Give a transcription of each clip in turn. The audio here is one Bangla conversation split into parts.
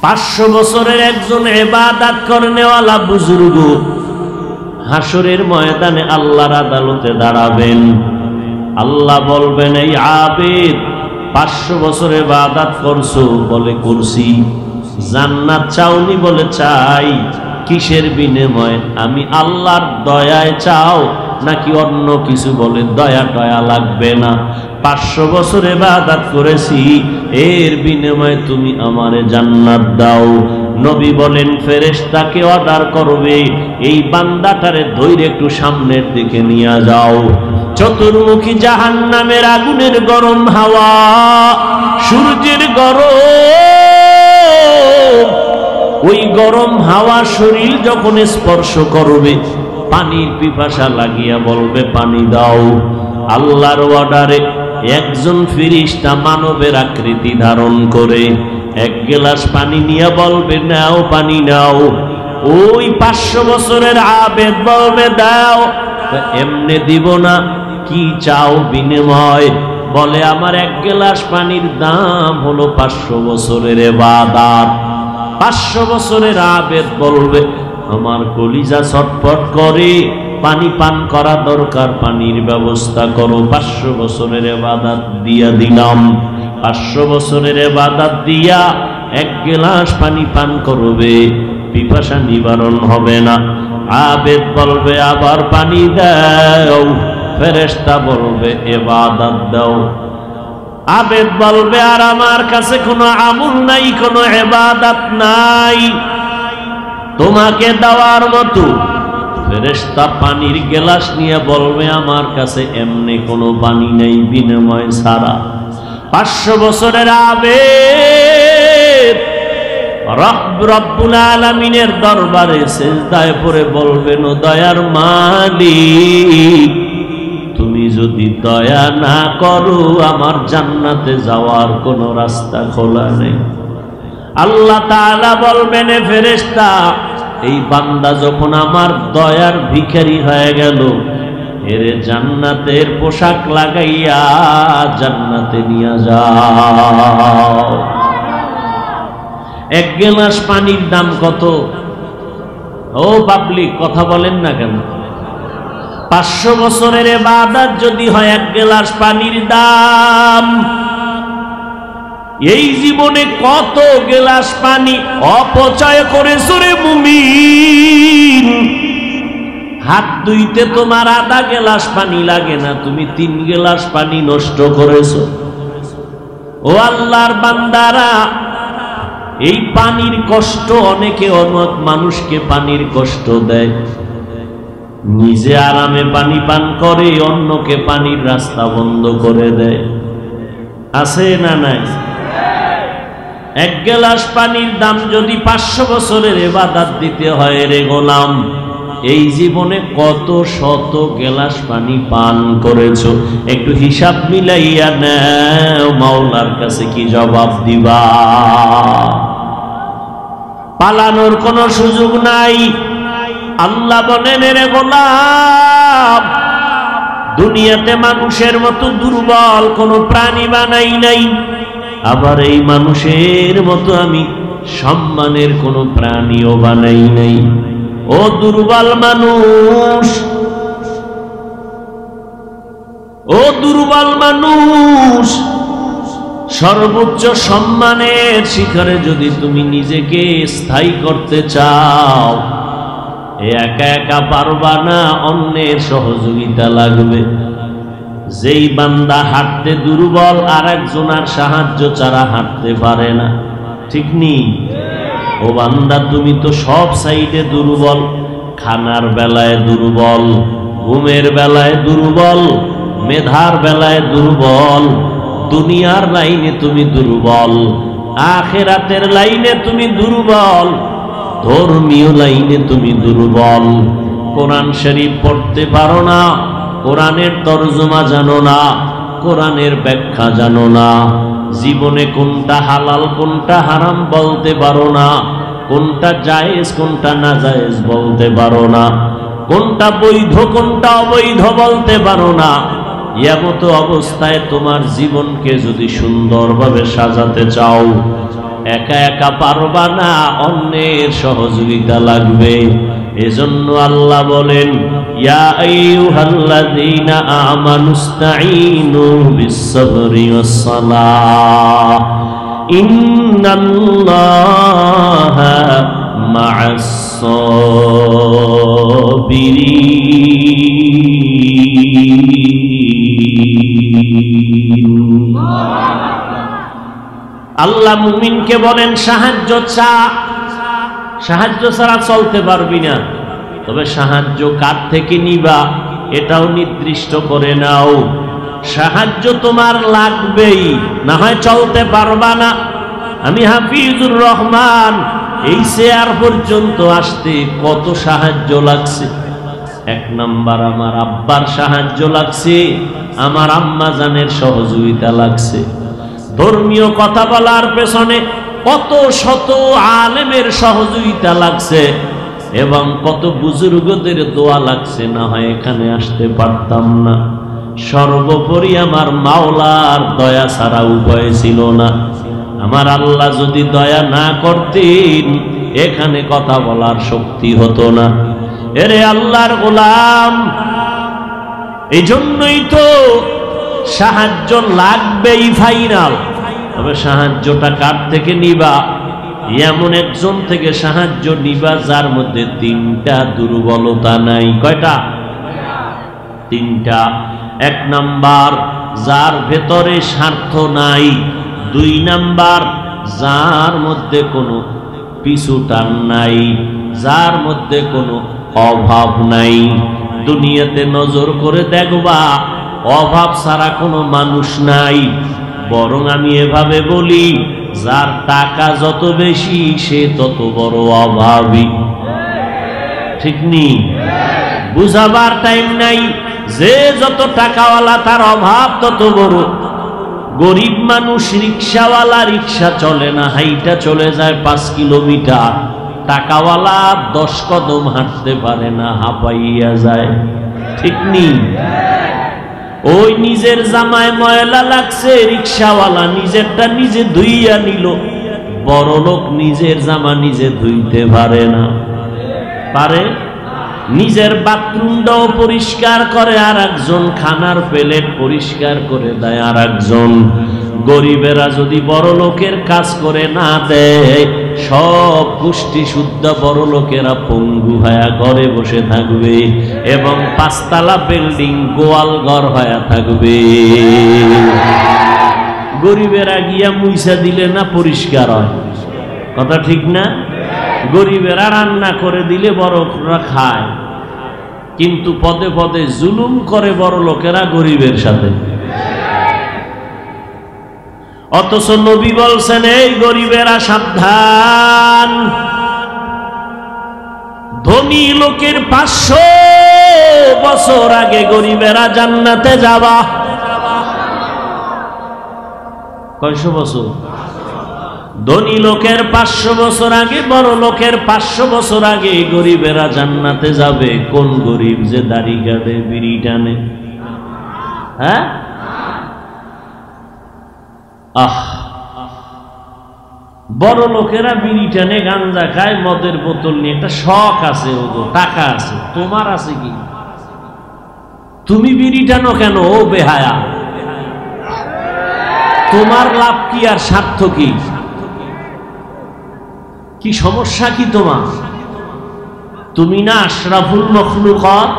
500 বছরের একজন ইবাদত করনেওয়ালা বুজুর্গ হাসরের ময়দানে আল্লাহর আদালতে দাঁড়াবেন। আল্লাহ বলবেন, এই আবেদ 500 বছর ইবাদত করছো? বলে করছি। জান্নাত চাওনি? বলে চাই। কিসের বিনিময়ে? আমি আল্লাহর দয়ায় চাও নাকি অন্য কিছু? বলে দয়া টয়া লাগবে না, 500 বছর ইবাদত করেছি, এর বিনিময়ে তুমি আমারে জান্নাত দাও। নবী বলেন, ফেরেশতাকে অর্ডার করবে, এই বান্দাটারে ধইরে একটু সামনের দিকে নিয়ে যাও। চতুর্মুখী জাহান্নামের আগুনের গরম হাওয়া, সূর্যের গরম, ওই গরম হাওয়া শরীর যখন স্পর্শ করবে, পানির পিপাসা লাগিয়া বলবে পানি দাও। আল্লাহর অর্ডারে একজন ফেরেশতা মানবের আকৃতি ধারণ করে এক গ্লাস পানি নিয়ে বলবে, নাও পানি নাও। ওই 500 বছরের আবেদ বলবে, দাও। এমনি দিব না, কি চাও বিনিময়? বলে, আমার এক গ্লাস পানির দাম হলো 500 বছরের ইবাদত। 500 বছরের আবেদ বলবে, আমার কলিজা ছটফট করে, পানি পান করা দরকার, পানির ব্যবস্থা করো। 500 বছরের ইবাদত দিয়া দিলাম। 500 বছরের ইবাদত দিয়া এক গ্লাস পানি পান করবে, পিপাসা নিবারণ হবে না। আবেদ বলবে, আবার পানি দাও। ফেরেশতা বলবে, ইবাদত দাও। আবেদ বলবে, আর আমার কাছে কোনো আমল নাই, কোনো ইবাদত নাই তোমাকে দেওয়ার মতো। ফেরেশতা পানির গ্লাস নিয়ে বলবে, আমার কাছে এমনি কোনো পানি নেই বিনিময় ছাড়া। 500 বছরের আবেদ রব্বুল আলামিনের দরবারে সিজদায় পড়ে বলবেন, ও দয়ার মালিক, তুমি যদি দয়া না করো আমার জান্নাতে যাওয়ার কোনো রাস্তা খোলা নেই। আল্লাহ তাআলা বলবেন, ফেরেশতা, এই বান্দা যখন আমার দয়ার ভিখারি হয়ে গেল, এর জান্নাতের পোশাক লাগাইয়া জান্নাতে নিয়ে যাও। এক গ্লাস পানির দাম কত? ও পাবলিক, কথা বলেন না কেন? 500 বছরের ইবাদত যদি হয় এক গ্লাস পানির দাম, এই জীবনে কত গ্লাস পানি অপচয় করেছো রে মুমিন? হাত ধুইতে তোমার আধা গ্লাস পানি লাগে না, তুমি 3 গ্লাস পানি নষ্ট করেছো। ও আল্লাহর বান্দারা, এই পানির কষ্ট, অনেকে অনেক মানুষকে পানির কষ্ট দেয়, নিজে আরামে পানি পান করে, অন্যকে পানির রাস্তা বন্ধ করে দেয়। আছে না নাই? এক গ্লাস পানির দাম যদি 500 বছরের ইবাদত দিতে হয় রে গোলাম, এই জীবনে কত শত গ্লাস পানি পান করেছো? একটু হিসাব মিলাইয়া নাও, মাওলার কাছে কি জবাব দিবা? পালানোর কোনো সুযোগ নাই। আল্লাহ বলেন, রে গোলাম, দুনিয়াতে মানুষের মতো দুর্বল কোনো প্রাণী বানাই নাই, আবার এই মানুষের মতো আমি সম্মানের কোনো প্রাণীও বানাই নাই। ও দুর্বল মানুষ, ও দুর্বল মানুষ, সর্বোচ্চ সম্মানের শিখরে যদি তুমি নিজেকে স্থায়ী করতে চাও, একা একা পারবা না, অন্যের সহযোগিতা লাগবে। যেই বান্দা হাঁটতে দুর্বল, আর একজনের সাহায্য ছাড়া হাঁটতে পারে না, ঠিক নি? ও বান্দা, তুমি তো সব সাইডে দুর্বল, খানার বেলায় দুর্বল, ঘুমের বেলায় দুর্বল, মেধার বেলায় দুর্বল, দুনিয়ার লাইনে তুমি দুর্বল, আখিরাতের লাইনে তুমি দুর্বল, ধর্মীয় লাইনে তুমি দুর্বল। কোরআন শরীফ পড়তে পারো না, কোরআনের তরজমা জানো না, কোরআনের ব্যাখ্যা জানো না, জীবনে কোনটা হালাল কোনটা হারাম বলতে পারো না, কোনটা জায়েজ কোনটা নাজায়েজ বলতে পারো না, কোনটা বৈধ কোনটা অবৈধ বলতে পারো না। এমতো অবস্থায় তোমার জীবনকে যদি সুন্দরভাবে সাজাতে চাও, একা একা পারবা না, অন্যের সহযোগিতা লাগবে। এজন্য আল্লাহ বলেন, ইয়া আইয়ুহাল্লাযীনা আমানুস্তাঈনু বিস-সাবরি ওয়াস-সালাহ ইন্নাল্লাহা মা'আস-সাবিরিন। আল্লাহ মুমিনকে বলেন সাহায্য চা, সাহায্য ছাড়া চলতে পারবি না। তবে সাহায্য কার থেকে নিবা এটাও নির্দিষ্ট করে নাও। সাহায্য তোমার লাগবেই, না হয় চলতে পারবা না। আমি হাফিজুর রহমান এই চেয়ার পর্যন্ত আসতে কত সাহায্য লাগছে। এক নাম্বার আমার আব্বার সাহায্য লাগছে, আমার আম্মা জানের সহযোগিতা লাগছে। ধর্মীয় কথা বলার পেছনে কত শত আলেমের সহযোগিতা লাগছে এবং কত বুজুর্গদের দোয়া লাগছে, না হয় এখানে আসতে পারতাম না। সর্বোপরি আমার মাওলার দয়া ছাড়া উপায় ছিল না। আমার আল্লাহ যদি দয়া না করতেন এখানে কথা বলার শক্তি হতো না। এরে আল্লাহর গোলাম, এই জন্যই তো সাহায্য লাগবেই ফাইনাল। তবে সাহায্যটা কার থেকে নিবা? এমন একজন থেকে সাহায্য নিবা যার মধ্যে তিনটা দুর্বলতা নাই। কয়টা? তিনটা। এক নাম্বার, যার ভেতরে স্বার্থ নাই। দুই নাম্বার, যার মধ্যে কোনো পিছু টান নাই, যার মধ্যে কোনো অভাব নাই। দুনিয়াতে নজর করে দেখবা অভাব ছাড়া কোনো মানুষ নাই। বরং আমি এভাবে বলি, যার টাকা যত বেশি সে তত বড় অভাবী। ঠিক নি? বুঝাবার টাইম নাই। যে যত টাকাওয়ালা তার অভাব তত বড়। গরিব মানুষ রিক্সাওয়ালা, রিক্সা চলে না, হাইটা চলে যায় 5 কিলোমিটার। টাকাওয়ালা 10 কদম হাঁটতে পারে না, হাঁপাইয়া যায়। ঠিক নি? ওই নিজের জামায় ময়লা লাগছে, রিক্সাওয়ালা নিজেরটা নিজে ধুইয়া নিল। বড় লোক নিজের জামা নিজে ধুইতে পারে না। পারে? নিজের বাথরুমটাও পরিষ্কার করে আর একজন, খানার প্লেট পরিষ্কার করে দেয় আর একজন। গরিবেরা যদি বড় লোকের কাজ করে না দেয়, সব গোষ্ঠী শুদ্ধ বড় লোকেরা পঙ্গু হয়ে ঘরে বসে থাকবে এবং 5 তলা বিল্ডিং গোয়াল ঘর হয়ে থাকবে। গরিবেরা গিয়া মুইসা দিলে না পরিষ্কার হয়? কথা ঠিক না? গরিবেরা রান্না করে দিলে বড়রা খায়, কিন্তু পদে পদে জুলুম করে বড় লোকেরা গরিবের সাথে। অথচ নবী বলছেন, এই গরিবেরা সাবধান, ধনী লোকের 500 বছর আগে গরিবেরা জান্নাতে যাবা। কয়শো বছর? ধনী লোকের 500 বছর আগে, বড় লোকের 500 বছর আগে গরিবেরা জান্নাতে যাবে। কোন গরিব? যে দাড়ি কাটে, বিড়ি টানে। হ্যাঁ? বড় লোকেরা বিড়ি টানে, গাঞ্জা খায়, মদের বোতল নিয়ে, একটা শখ আছে, ওগো টাকা আছে। তোমার আছে কি? তুমি বিড়ি টানো কেন? ও বেহায়া, তোমার লাভ কি আর স্বার্থ কি? কি সমস্যা কি তোমার? তুমি না আশরাফুল মখলুকাত,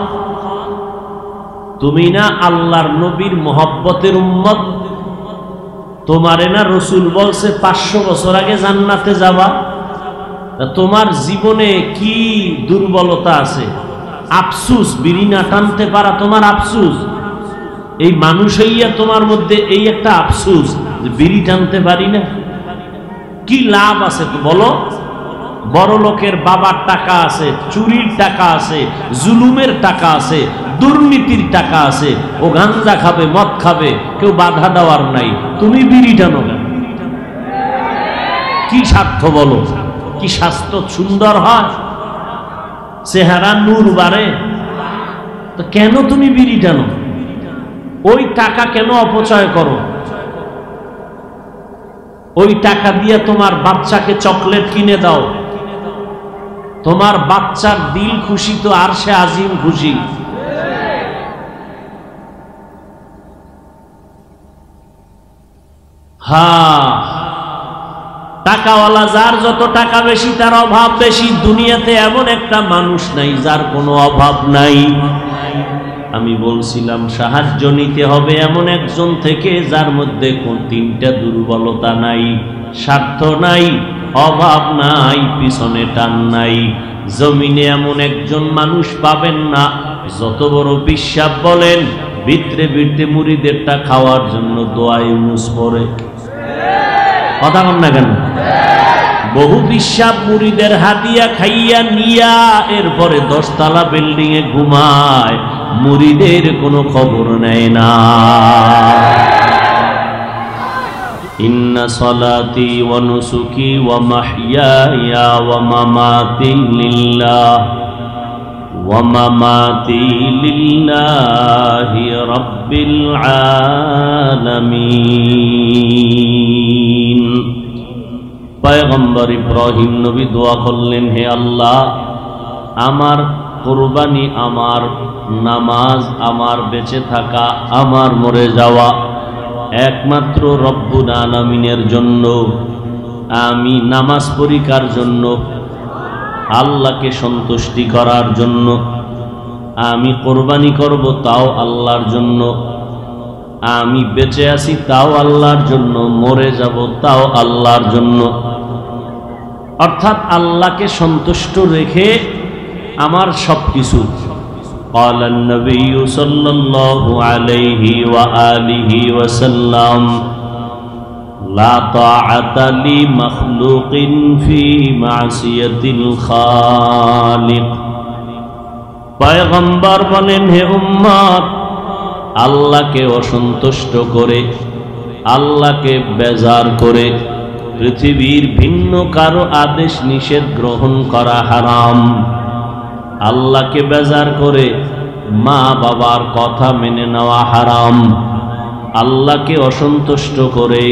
তুমি না আল্লাহর নবীর মহব্বতের উম্মত। তোমারে না রসুল বলছে 500 বছর আগে জান্নাতে যাবা। তোমার জীবনে কি দুর্বলতা আছে? আফসুস, বিড়ি না টানতে পারা তোমার আফসুস। এই মানুষ হইয়া তোমার মধ্যে এই একটা আফসুস যে বিড়ি টানতে পারি না। কি লাভ আছে তো বলো? বড় লোকের বাবার টাকা আছে, চুরির টাকা আছে, জুলুমের টাকা আছে, দুর্নীতির টাকা আছে। ও গাঞ্জা খাবে, মদ খাবে, কেউ বাধা দেওয়ার নাই। তুমি বিড়ি টানো কেন? কি স্বার্থ বলো? কি স্বাস্থ্য সুন্দর হয়? চেহারা নূর বাড়ে? তো কেন তুমি বিড়ি টানো? ওই টাকা কেন অপচয় করো? ওই টাকা দিয়ে তোমার বাচ্চাকে চকলেট কিনে দাও, তোমার বাচ্চার দিল খুশি তো আরশে আজিম খুশি। হ্যাঁ, টাকাওয়ালা যার যত টাকা বেশি তার অভাব বেশি। দুনিয়াতে এমন একটা মানুষ নাই যার কোনো অভাব নাই। আমি বলছিলাম সাহায্য নিতে হবে এমন একজন থেকে যার মধ্যে কোন তিনটা দুর্বলতা নাই, স্বার্থ নাই, অভাব নাই, পিছনে টান নাই। জমিনে এমন একজন মানুষ পাবেন না, যত বড় বিশ্বাস বলেন, ভিতরে ভিতরে মুরিদেরটা খাওয়ার জন্য দোয়া ইউনুস পড়ে। কথা বল না কেন? বহু বিশ্বাস মুরিদের হাদিয়া খাইয়া নিয়া এরপরে 10 তলা বিল্ডিং এ ঘুমায়, মুরিদের কোনো খবর নেয় না। ইন্না সলাতি ওয়া নুসুকি ওয়া মাহইয়ায়া ওয়া মামাতি লিল্লাহ ওয়া মামাতি লিল্লাহি রাব্বিল আলামিন। পয়গম্বর ইব্রাহিম নবী দোয়া করলেন, হে আল্লাহ, আমার কুরবানি, আমার নামাজ, আমার বেঁচে থাকা, আমার মরে যাওয়া একমাত্র রব্বুল আলামিনের জন্য। আমি নামাজ পড়ি কার জন্য? আল্লাহকে সন্তুষ্টি করার জন্য। আমি কোরবানি করব তাও আল্লাহর জন্য। আমি বেঁচে আছি তাও আল্লাহর জন্য, মরে যাব তাও আল্লাহর জন্য। অর্থাৎ আল্লাহকে সন্তুষ্ট রেখে আমার সবকিছু। قال النبي صلى الله عليه وآله وسلم لا طاعة لمخلوق في معصية الخالق। পয়গম্বর বলেন, হে উম্মত, আল্লাহকে অসন্তুষ্ট করে, আল্লাহকে বেজার করে পৃথিবীর ভিন্ন কারো আদেশ নিষেধ গ্রহণ করা হারাম। আল্লাহকে বেজার করে মা বাবার কথা মেনে নেওয়া হারাম। আল্লাহকে অসন্তুষ্ট করে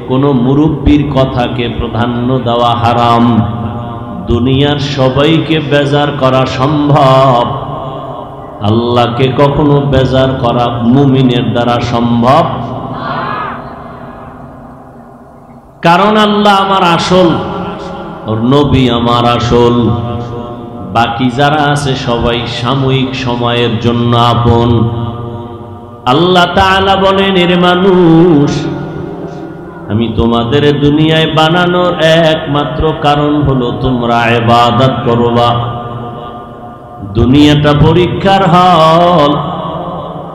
কোনো মুরব্বীর কথাকে প্রাধান্য দেওয়া হারাম। দুনিয়ার সবাইকে বেজার করা সম্ভব, আল্লাহকে কখনো বেজার করা মুমিনের দ্বারা সম্ভব। কারণ আল্লাহ আমার আসল, ওর নবী আমার আসল, বাকি যারা আছে সবাই সাময়িক সময়ের জন্য আপন। আল্লাহ তাআলা বলেন, এর মানুষ, আমি তোমাদের দুনিয়ায় বানানোর একমাত্র কারণ হলো তোমরা ইবাদত করবা। দুনিয়াটা পরীক্ষার হল।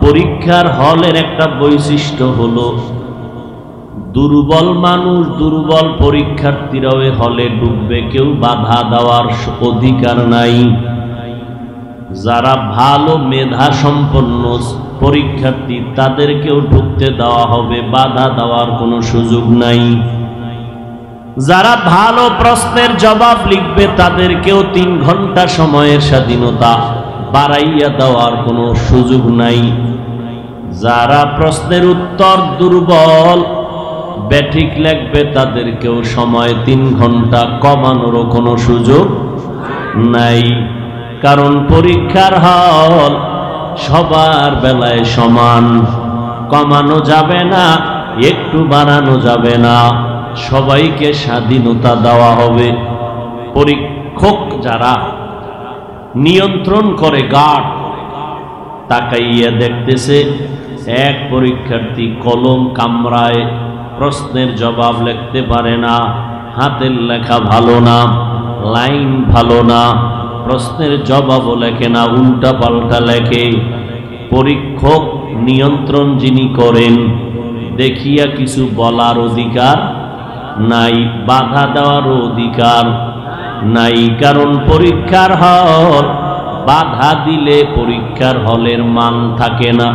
পরীক্ষার হলের একটা বৈশিষ্ট্য হলো দুর্বল মানুষ, দুর্বল পরীক্ষার্থীরা ওই হলে ডুববে, কেউ বাধা দেওয়ার অধিকার নাই। যারা ভালো মেধা সম্পন্ন পরীক্ষার্থী তাদেরকেও ঢুকতে দেওয়া হবে, বাধা দেওয়ার কোনো সুযোগ নাই। যারা ভালো প্রশ্নের জবাব লিখবে তাদেরকেও 3 ঘন্টা সময়ের স্বাধীনতা বাড়াইয়া দেওয়ার কোনো সুযোগ নাই। যারা প্রশ্নের উত্তর দুর্বল ব্যাঠিক লিখবে তাদেরকেও সময় 3 ঘন্টা কমানোরও কোনো সুযোগ নাই। কারণ পরীক্ষার হল সবার বেলায় সমান, কমানো যাবে না, একটু বাড়ানো যাবে না, সবাইকে স্বাধীনতা দেওয়া হবে। পরীক্ষক যারা নিয়ন্ত্রণ করে, গার্ড, তাকাইয়া দেখতেছে এক পরীক্ষার্থী কলম কামড়ায়, প্রশ্নের জবাব লিখতে পারে না, হাতের লেখা ভালো না, লাইন ভালো না, প্রশ্নের জবাবও লেখে না, উল্টা পাল্টা লেখে। পরীক্ষক নিয়ন্ত্রণ যিনি করেন, দেখিয়া কিছু বলার অধিকার নাই, বাধা দেওয়ার অধিকার নাই। কারণ পরীক্ষার হল, বাধা দিলে পরীক্ষার হলের মান থাকে না।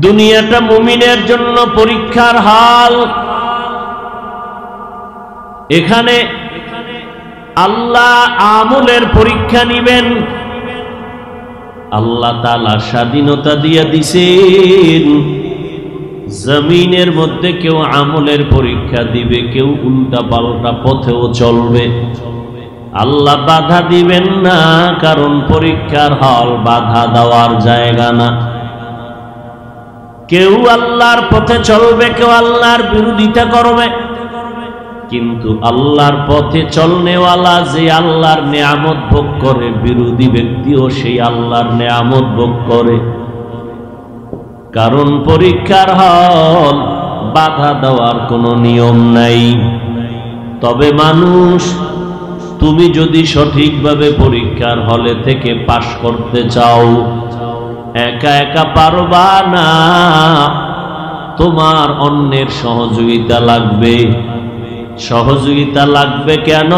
দুনিয়াটা মুমিনের জন্য পরীক্ষার হল। এখানে আল্লাহ আমলের পরীক্ষা নিবেন। আল্লাহ তাআলা স্বাধীনতা দিয়ে দিছেন, জমিনের মধ্যে কেউ আমলের পরীক্ষা দিবে, কেউ উল্টা পাল্টা পথেও চলবে। আল্লাহ বাধা দিবেন না, কারণ পরীক্ষার হল বাধা দেওয়ার জায়গা না। কেউ আল্লাহর পথে চলবে, কেউ আল্লাহর বিরোধিতা করবে, কিন্তু আল্লাহর পথে চলনেওয়ালা যে আল্লাহর নেয়ামত ভোগ করে, বিরোধী ব্যক্তিও সেই আল্লাহর নেয়ামত ভোগ করে। কারণ পরীক্ষার হল, বাধা দেওয়ার কোনো নিয়ম নাই। তবে মানুষ, তুমি যদি সঠিকভাবে পরীক্ষার হলে থেকে পাশ করতে চাও, একা একা পারবা না, তোমার অন্যের সহযোগিতা লাগবে। সহযোগিতা লাগবে কেন?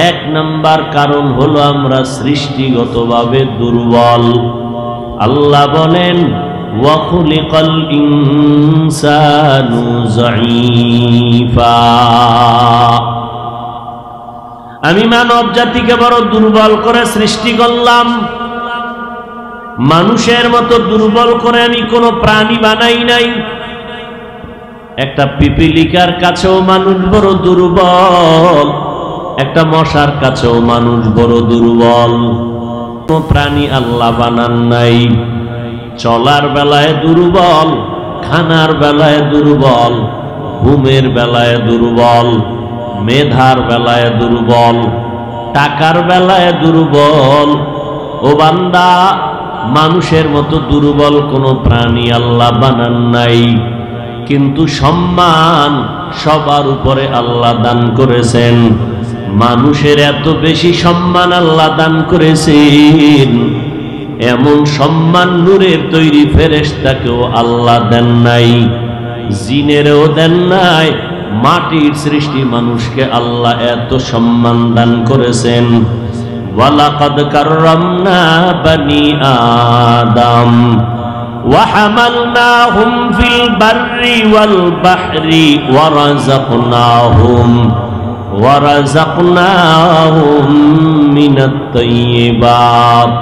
এক নাম্বার কারণ হলো আমরা সৃষ্টিগতভাবে দুর্বল। আল্লাহ বলেন, ওয়া খুলিকাল ইনসানু যায়ীফা, আমি মানব জাতিকে বড় দুর্বল করে সৃষ্টি করলাম। মানুষের মতো দুর্বল করে আমি কোনো প্রাণী বানাই নাই। একটা পিপিলিকার কাছেও মানুষ বড় দুর্বল, একটা মশার কাছেও মানুষ বড় দুর্বল। কোনো প্রাণী আল্লাহ বানান নাই। চলার বেলায় দুর্বল, খানার বেলায় দুর্বল, ঘুমের বেলায় দুর্বল, মেধার বেলায় দুর্বল, টাকার বেলায় দুর্বল। ও বান্দা, মানুষের মতো দুর্বল কোনো প্রাণী আল্লাহ বানান নাই। কিন্তু সম্মান সবার উপরে আল্লাহ দান করেছেন। মানুষের এত বেশি সম্মান আল্লাহ দান করেছেন, এমন সম্মান নূরের তৈরি ফেরেশতাকেও আল্লাহ দেন নাই, জিনেরও দেন নাই। মাটির সৃষ্টি মানুষকে আল্লাহ এত সম্মান দান করেছেন। ওয়ালাকাদ কাররামনা বানি আদম ওয়া হামালনাহুম ফিল বাররি ওয়াল বাহরি ওয়া রাযাকনাহুম মিনাত তাইয়্যিবাত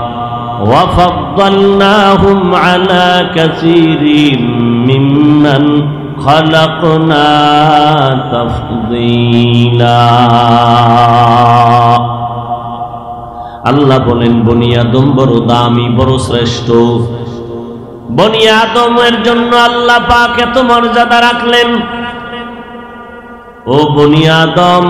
ওয়া ফাদ্দালনাহুম আলা কাসীরিন মিম্মান খালাকনা তাফদীলা। আল্লাহ বলেন, বনি আদম বড় দামি, বড় শ্রেষ্ঠ। বনি আদমের জন্য আল্লাহ পাক এত মর্যাদা রাখলেন। ও বনি আদম,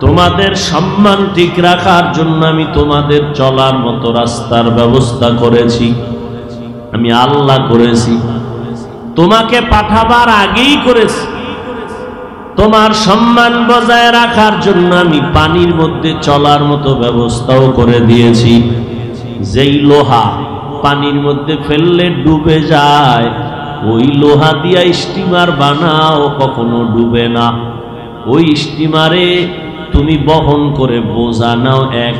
তোমাদের সম্মান ঠিক রাখার জন্য আমি তোমাদের চলার মতো রাস্তার ব্যবস্থা করেছি। আমি আল্লাহ করেছি, তোমাকে পাঠাবার আগেই করেছি। তোমার সম্মান বজায় রাখার জন্য আমি পানির মধ্যে চলার মতো ব্যবস্থাও করে দিয়েছি। যেই লোহা পানির মধ্যে ফেললে ডুবে যায়, ওই লোহা দিয়া স্টিমার বানাও, কখনো ডুবে না। ওই স্টিমারে তুমি বহন করে বোঝা নাও, এক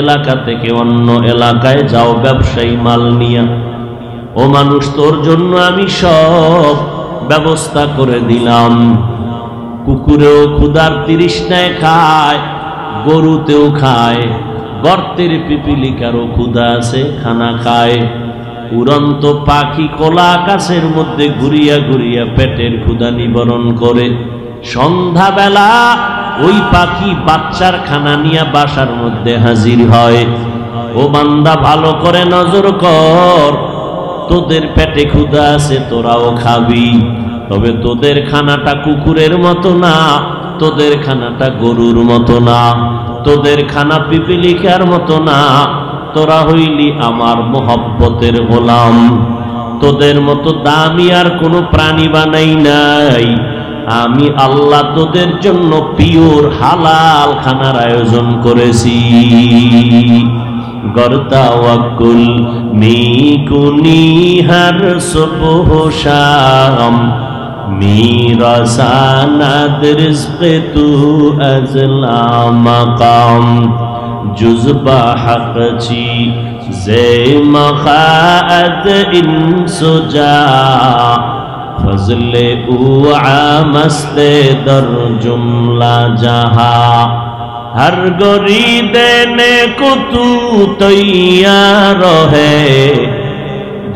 এলাকা থেকে অন্য এলাকায় যাও ব্যবসায়ী মাল নিয়া। ও মানুষ, তোর জন্য আমি সব ব্যবস্থা করে দিলাম। কুকুরেও ক্ষুধার তৃষ্ণায় খায়, গরুতেও খায়, গর্তের পিপিলিকারও ক্ষুধা আছে, খানা খায়। উড়ন্ত পাখি খোলা আকাশের মধ্যে ঘুরিয়া ঘুরিয়া পেটের ক্ষুধা নিবারণ করে। সন্ধ্যাবেলা ওই পাখি বাচ্চার খানা নিয়ে বাসার মধ্যে হাজির হয়। ও বান্দা, ভালো করে নজর কর, তোদের পেটে ক্ষুধা আছে, তোরাও খাবি। তবে তোদের খানাটা কুকুরের মতো না, তোদের খানাটা গরুর মতো না, তোদের খানা পিপিলিকার মতো না। তোরা হইলি আমার মোহব্বতের গোলাম। তোদের মতো দামি আর কোনো প্রাণী বানাই নাই। আমি আল্লাহ তোদের জন্য পিওর হালাল খানার আয়োজন করেছি। গরতাওয়াক্কুল মিকুনি হর সুবহ শাম, মিরাসানাদ রিজকে তু আজলা মাকাম, জুজবা হকচি জে মখাআত ইনসুজা, ফজলে উ আমস্তে দর জুমলা জাহা, हर गोरी देने को तू तैयार है,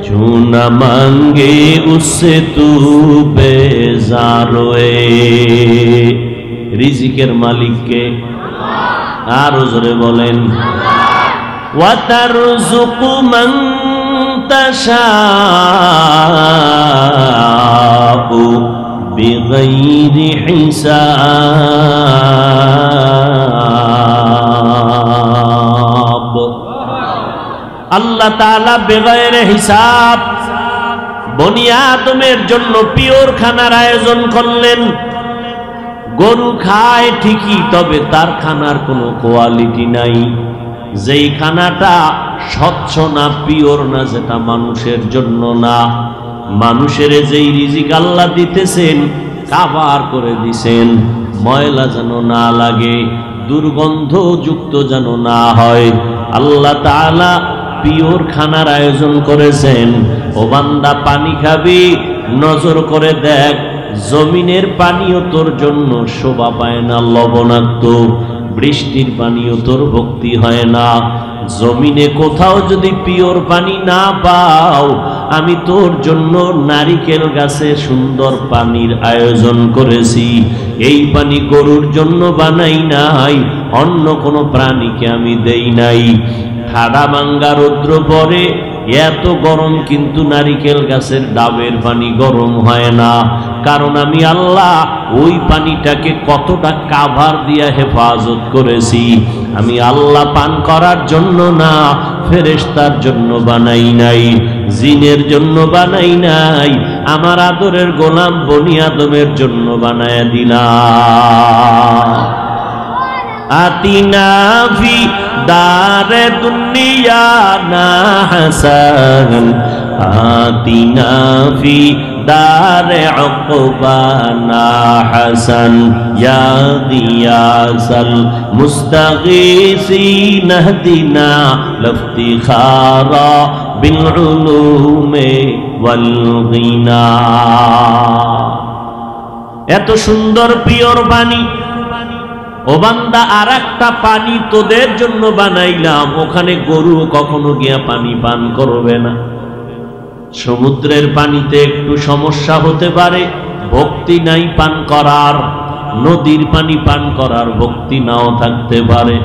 जो न मांगे उससे तू बेजार होए। रिजिकेर मालिक के आरो जोरे बोलेन वा तारजुकु मान तशाउ बिगैरि हिसाब। আল্লাহ তাআলা বেগैरे হিসাব বনি আদমের জন্য পিওর খানার আয়োজন করলেন। গরু খায় ঠিকই, তবে তার খানার কোনো কোয়ালিটি নাই। যেই খানাটা স্বচ্ছ না, পিওর না, যেটা মানুষের জন্য না। মানুষের যেই রিজিক আল্লাহ দিতেছেন কাভার করে দিছেন, ময়লা যেন না লাগে, দুর্গন্ধযুক্ত যেন না হয়। আল্লাহ তাআলা পিওর খানার আয়োজন করেছেন। ও বান্দা পানি খাবি, নজর করে দেখ জমিনের পানিও তোর জন্য শোভা পায় না, লবণাক্ত। বৃষ্টির পানিও তোর ভক্তি হয় না। জমিনে কোথাও যদি পিওর পানি না পাও, আমি তোর জন্য নারিকেল গাছে সুন্দর পানির আয়োজন করেছি। এই পানি গরুর জন্য বানাই নাই, অন্য কোনো প্রাণীকে আমি দেই নাই। ঠাডা ভাঙ্গা রৌদ্র পরে এত গরম, কিন্তু নারিকেল গাছের ডাবের পানি গরম হয় না। কারণ আমি আল্লাহ ওই পানিটাকে কতটা কাভার দিয়া হেফাজত করেছি। আমি আল্লাহ পান করার জন্য না, ফেরেশতার জন্য বানাই নাই, জিনের জন্য বানাই নাই, আমার আদরের গোলাম বনি আদমের জন্য বানায়া দিলাম। আতিনা ফি দারে দুনিয়া না হাসান, আতিনা ফি দারে উকবা না হাসান, ইয়া গিয়াসাল মুস্তাগীসিন হদিনা লফতিখারা বিল উলুমে ওয়াল গিনা। এত সুন্দর পিওর পানি। ও বান্দা, আর একটা পানি তোদের জন্য বানাইলাম, ওখানে গরু কখনো গিয়া পানি পান করবে না। সমুদ্রের পানিতে একটু সমস্যা হতে পারে, ভক্তি নাই পান করার। নদীর পানি পান করার ভক্তি নাও থাকতে পারে।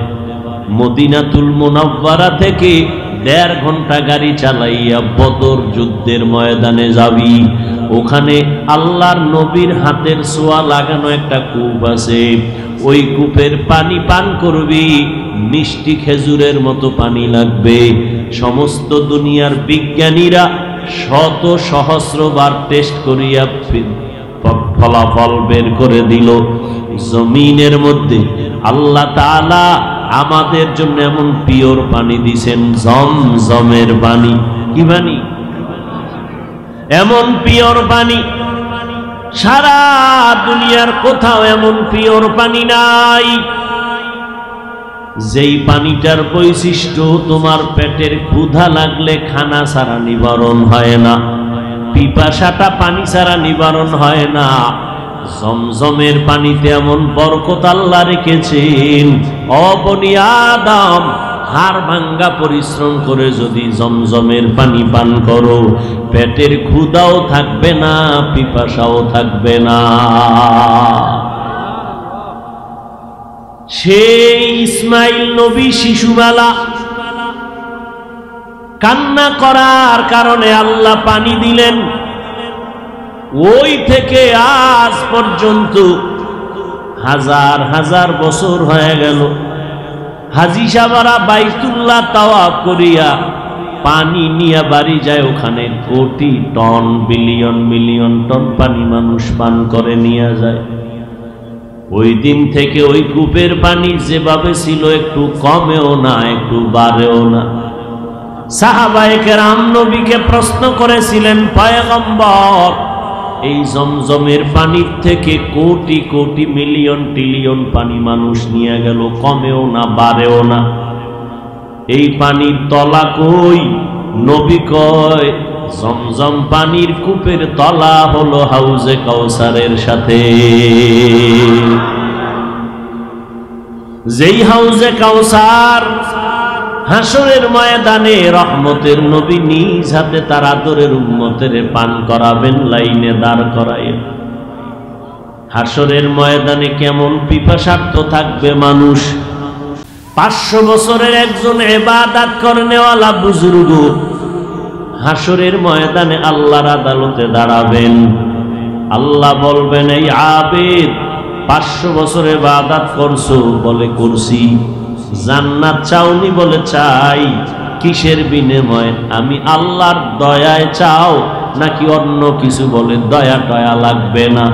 মদিনাতুল মুনাওয়ারা থেকে 1.5 ঘন্টা গাড়ি চালাইয়া বদর যুদ্ধের ময়দানে যাবি। ওখানে আল্লাহর নবীর হাতের ছোঁয়া লাগানো একটা কূপ আছে। ওই কূপের পানি পান করবি, মিষ্টি খেজুরের মতো পানি লাগবে। সমস্ত দুনিয়ার বিজ্ঞানীরা শত সহস্রবার টেস্ট করিয়া ফলাফল বের করে দিল, জমিনের মধ্যে আল্লাহ তাআলা আমাদের জন্য এমন পিওর পানি দিছেন, জমজমের পানি। কি পানি? এমন পিওর পানি সারা দুনিয়ার কোথাও এমন পিওর পানি নাই। যেই পানিটার বৈশিষ্ট্য, তোমার পেটের ক্ষুধা লাগলে খানা ছাড়া নিবারণ হয় না, পিপাসাটা পানি ছাড়া নিবারণ হয় না। জমজমের পানিতে এমন বরকত আল্লাহ রেখেছেন। ও বনি আদম, হাড় ভাঙ্গা পরিশ্রম করে যদি জমজমের পানি পান করো, পেটের ক্ষুধাও থাকবে না, পিপাসাও থাকবে না। সেই ইসমাইল নবী শিশুবেলা কান্না করার কারণে আল্লাহ পানি দিলেন। ওই থেকে আজ পর্যন্ত হাজার হাজার বছর হয়ে গেল। হাজী সাহেবরা বাইতুল্লাহ তাওয়াফ করিয়া পানি নিয়ে বাড়ি যায়, ওখানে কোটি টন, বিলিয়ন মিলিয়ন টন পানি মানুষ পান করে নিয়ে যায়। ওই দিন থেকে ওই কূপের পানি যেভাবে ছিল, একটু কমেও না, একটু বাড়েও না। সাহাবায়ে কেরাম নবীকে প্রশ্ন করেছিলেন, পয়গম্বর, এই জমজমের পানির থেকে কোটি কোটি মিলিয়ন ট্রিলিয়ন পানি মানুষ নিয়ে গেল, কমেও না, বাড়েও না, এই পানির তলা কই? নবী কয়, জমজম পানির কূপের তলা হলো হাউজে কাউসারের সাথে। যেই হাউজে কাউসার হাসরের ময়দানে রহমতের নবী নিজ হাতে তার আদরের উম্মতের পান করাবেন, লাইনে দাঁড় করাইবেন। হাসরের ময়দানে কেমন পিপাসার্থ থাকবে মানুষ। 500 বছরের একজন ইবাদত করনেওয়ালা বুজুর্গ হাসরের ময়দানে আল্লাহর আদালতে দাঁড়াবেন। আল্লাহ বলবেন, এই আবেদ 500 বছর ইবাদত করছো? বলে করছি। জান্নাত চাওনি? বলে চাই। কিসের বিনিময়ে? আমি আল্লাহর দয়ায় চাও নাকি অন্য কিছু? বলে দয়া টয়া লাগবে না,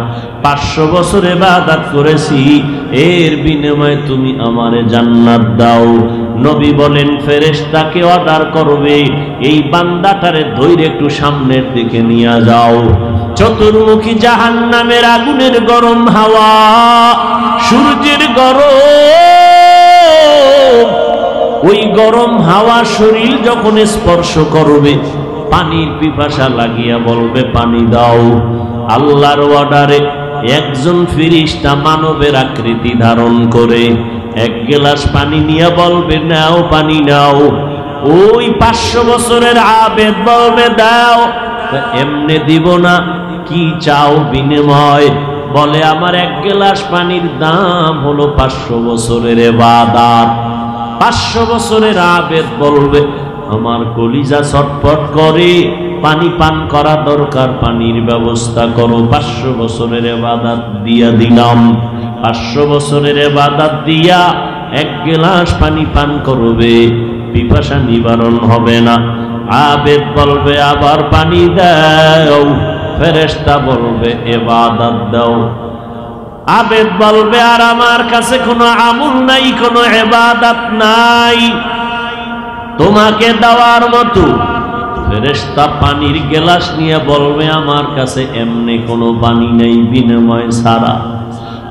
500 বছর ইবাদত করেছি, এর বিনিময়ে তুমি আমারে জান্নাত দাও। নবী বলেন, ফেরেশতাকে অর্ডার করবে, এই বান্দাটারে ধৈর্য একটু সামনের দিকে নিয়ে যাও। চতুর্মুখী জাহান্নামের আগুনের গরম হাওয়া, সূর্যের গরম, ওই গরম হাওয়া শরীর যখন স্পর্শ করবে, পানির পিপাসা লাগিয়া বলবে পানি দাও। আল্লাহর অর্ডারে একজন ফেরেশতা মানবের আকৃতি ধারণ করে এক গ্লাস পানি নিয়ে বলবে, নাও পানি নাও। ওই 500 বছরের আবেদ বলবে, দাও। এমনি দিব না, কি চাও বিনিময়? বলে, আমার এক গ্লাস পানির দাম হলো 500 বছরের ইবাদত। 500 বছরের আবেদ বলবে, আমার কলিজা ছটফট করে, পানি পান করা দরকার, পানির ব্যবস্থা করো। 500 বছরের ইবাদত দিয়া দিলাম। 500 বছরের ইবাদত দিয়া এক গ্লাস পানি পান করবে, পিপাসা নিবারণ হবে না। আবেদ বলবে, আবার পানি দাও। ফেরেশতা বলবে, ইবাদত দাও। আবেদ বলবে, আর আমার কাছে কোনো আমল নাই, কোনো ইবাদত নাই তোমাকে দেওয়ার মতো। ফেরেশতা পানির গ্লাস নিয়ে বলবে, আমার কাছে এমনি কোনো পানি নেই বিনিময় ছাড়া।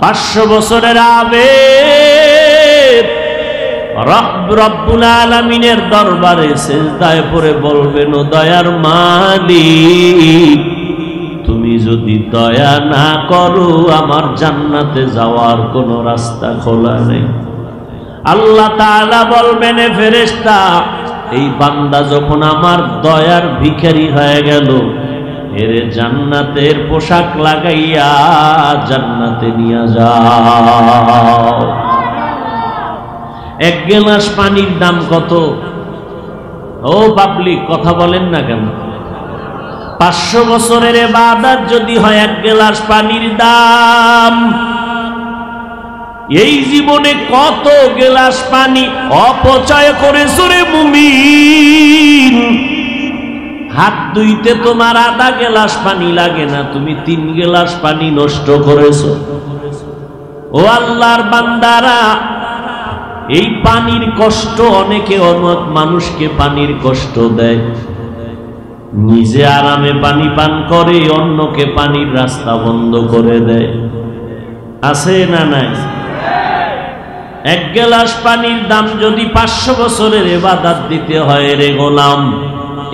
500 বছরের আবেদ রব্বুল আলামিনের দরবারে সিজদায় পড়ে বলবেন, ও দয়ার মালিক, তুমি যদি দয়া না করো আমার জান্নাতে যাওয়ার কোনো রাস্তা খোলা নেই। আল্লাহ তাআলা বলবেন, ফেরেশতা, এই বান্দা যখন আমার দয়ার ভিখারি হয়ে গেল, এর জান্নাতের পোশাক লাগাইয়া জান্নাতে নিয়ে যাও। এক গ্লাস পানির দাম কত? ও পাবলিক, কথা বলেন না কেন? 500 বছরের ইবাদত যদি হয় এক গ্লাস পানির দাম, এই জীবনে কত গ্লাস পানি অপচয় করেছো রে মুমিন। হাত ধুইতে তোমার আধা গ্লাস পানি লাগে না, তুমি 3 গ্লাস পানি নষ্ট করেছো। ও আল্লাহর বান্দারা, এই পানির কষ্ট, অনেকে অনেক মানুষকে পানির কষ্ট দেয়, নিজে আরামে পানি পান করে, অন্যকে পানির রাস্তা বন্ধ করে দেয়। আছে না নাই? এক গ্লাস পানির দাম যদি 500 বছরের ইবাদত দিতে হয় রে গোলাম,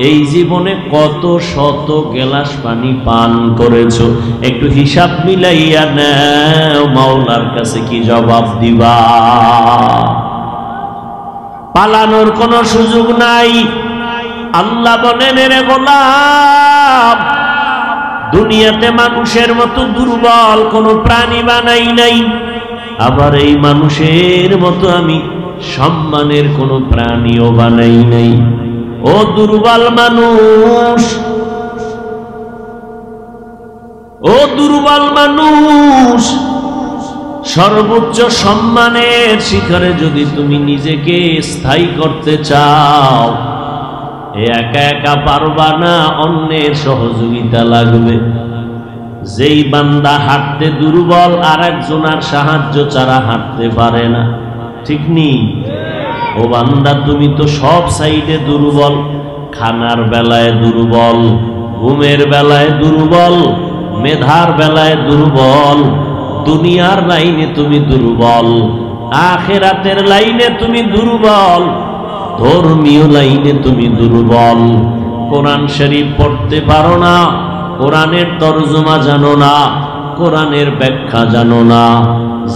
এই জীবনে কত শত গ্লাস পানি পান করেছো? একটু হিসাব মিলাইয়া নাও, মাওলার কাছে কি জবাব দিবা? পালানোর কোনো সুযোগ নাই। আল্লাহ বলেন, রে গোলাম, দুনিয়াতে মানুষের মতো দুর্বল কোনো প্রাণী বানাই নাই, আবার এই মানুষের মতো আমি সম্মানের কোনো প্রাণীও বানাই নাই। ও দুর্বল মানুষ, ও দুর্বল মানুষ, সর্বোচ্চ সম্মানের শিখরে যদি তুমি নিজেকে স্থায়ী করতে চাও, একা একা পারবা না, অন্যের সহযোগিতা লাগবে। যেই বান্দা হাঁটতে দুর্বল, আর একজনের সাহায্য ছাড়া হাঁটতে পারে না, ঠিক নেই? ও বান্দা, তুমি তো সব সাইডে দুর্বল। খানার বেলায় দুর্বল, ঘুমের বেলায় দুর্বল, মেধার বেলায় দুর্বল, দুনিয়ার লাইনে তুমি দুর্বল, আখিরাতের লাইনে তুমি দুর্বল, ধর্মীয় লাইনে তুমি দুর্বল। কোরআন শরীফ পড়তে পারো না, কোরআনের তরজমা জানো না, কোরআনের ব্যাখ্যা জানো না,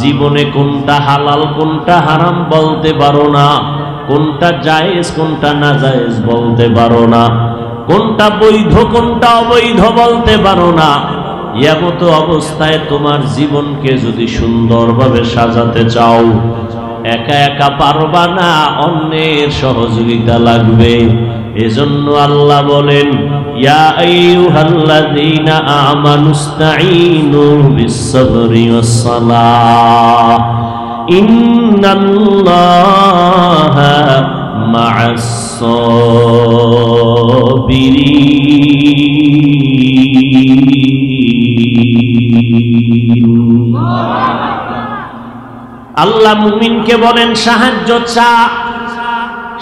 জীবনে কোনটা হালাল কোনটা হারাম বলতে পারো না, কোনটা জায়েজ কোনটা না জায়েজ বলতে পারো না, কোনটা বৈধ কোনটা অবৈধ বলতে পারো না। এমতো অবস্থায় তোমার জীবনকে যদি সুন্দরভাবে সাজাতে চাও, একা একা পারবা না, অন্যের সহযোগিতা লাগবে। এজন্য আল্লাহ বলেন, ইয়া আইয়ুহাল্লাযীনা আমানুস্তাঈনু বিস-সাবরি ওয়াস-সালাহ ইন্নাল্লাহা মা'আস-সাবিরিন। আল্লাহ মুমিনকে বলেন সাহায্য চা,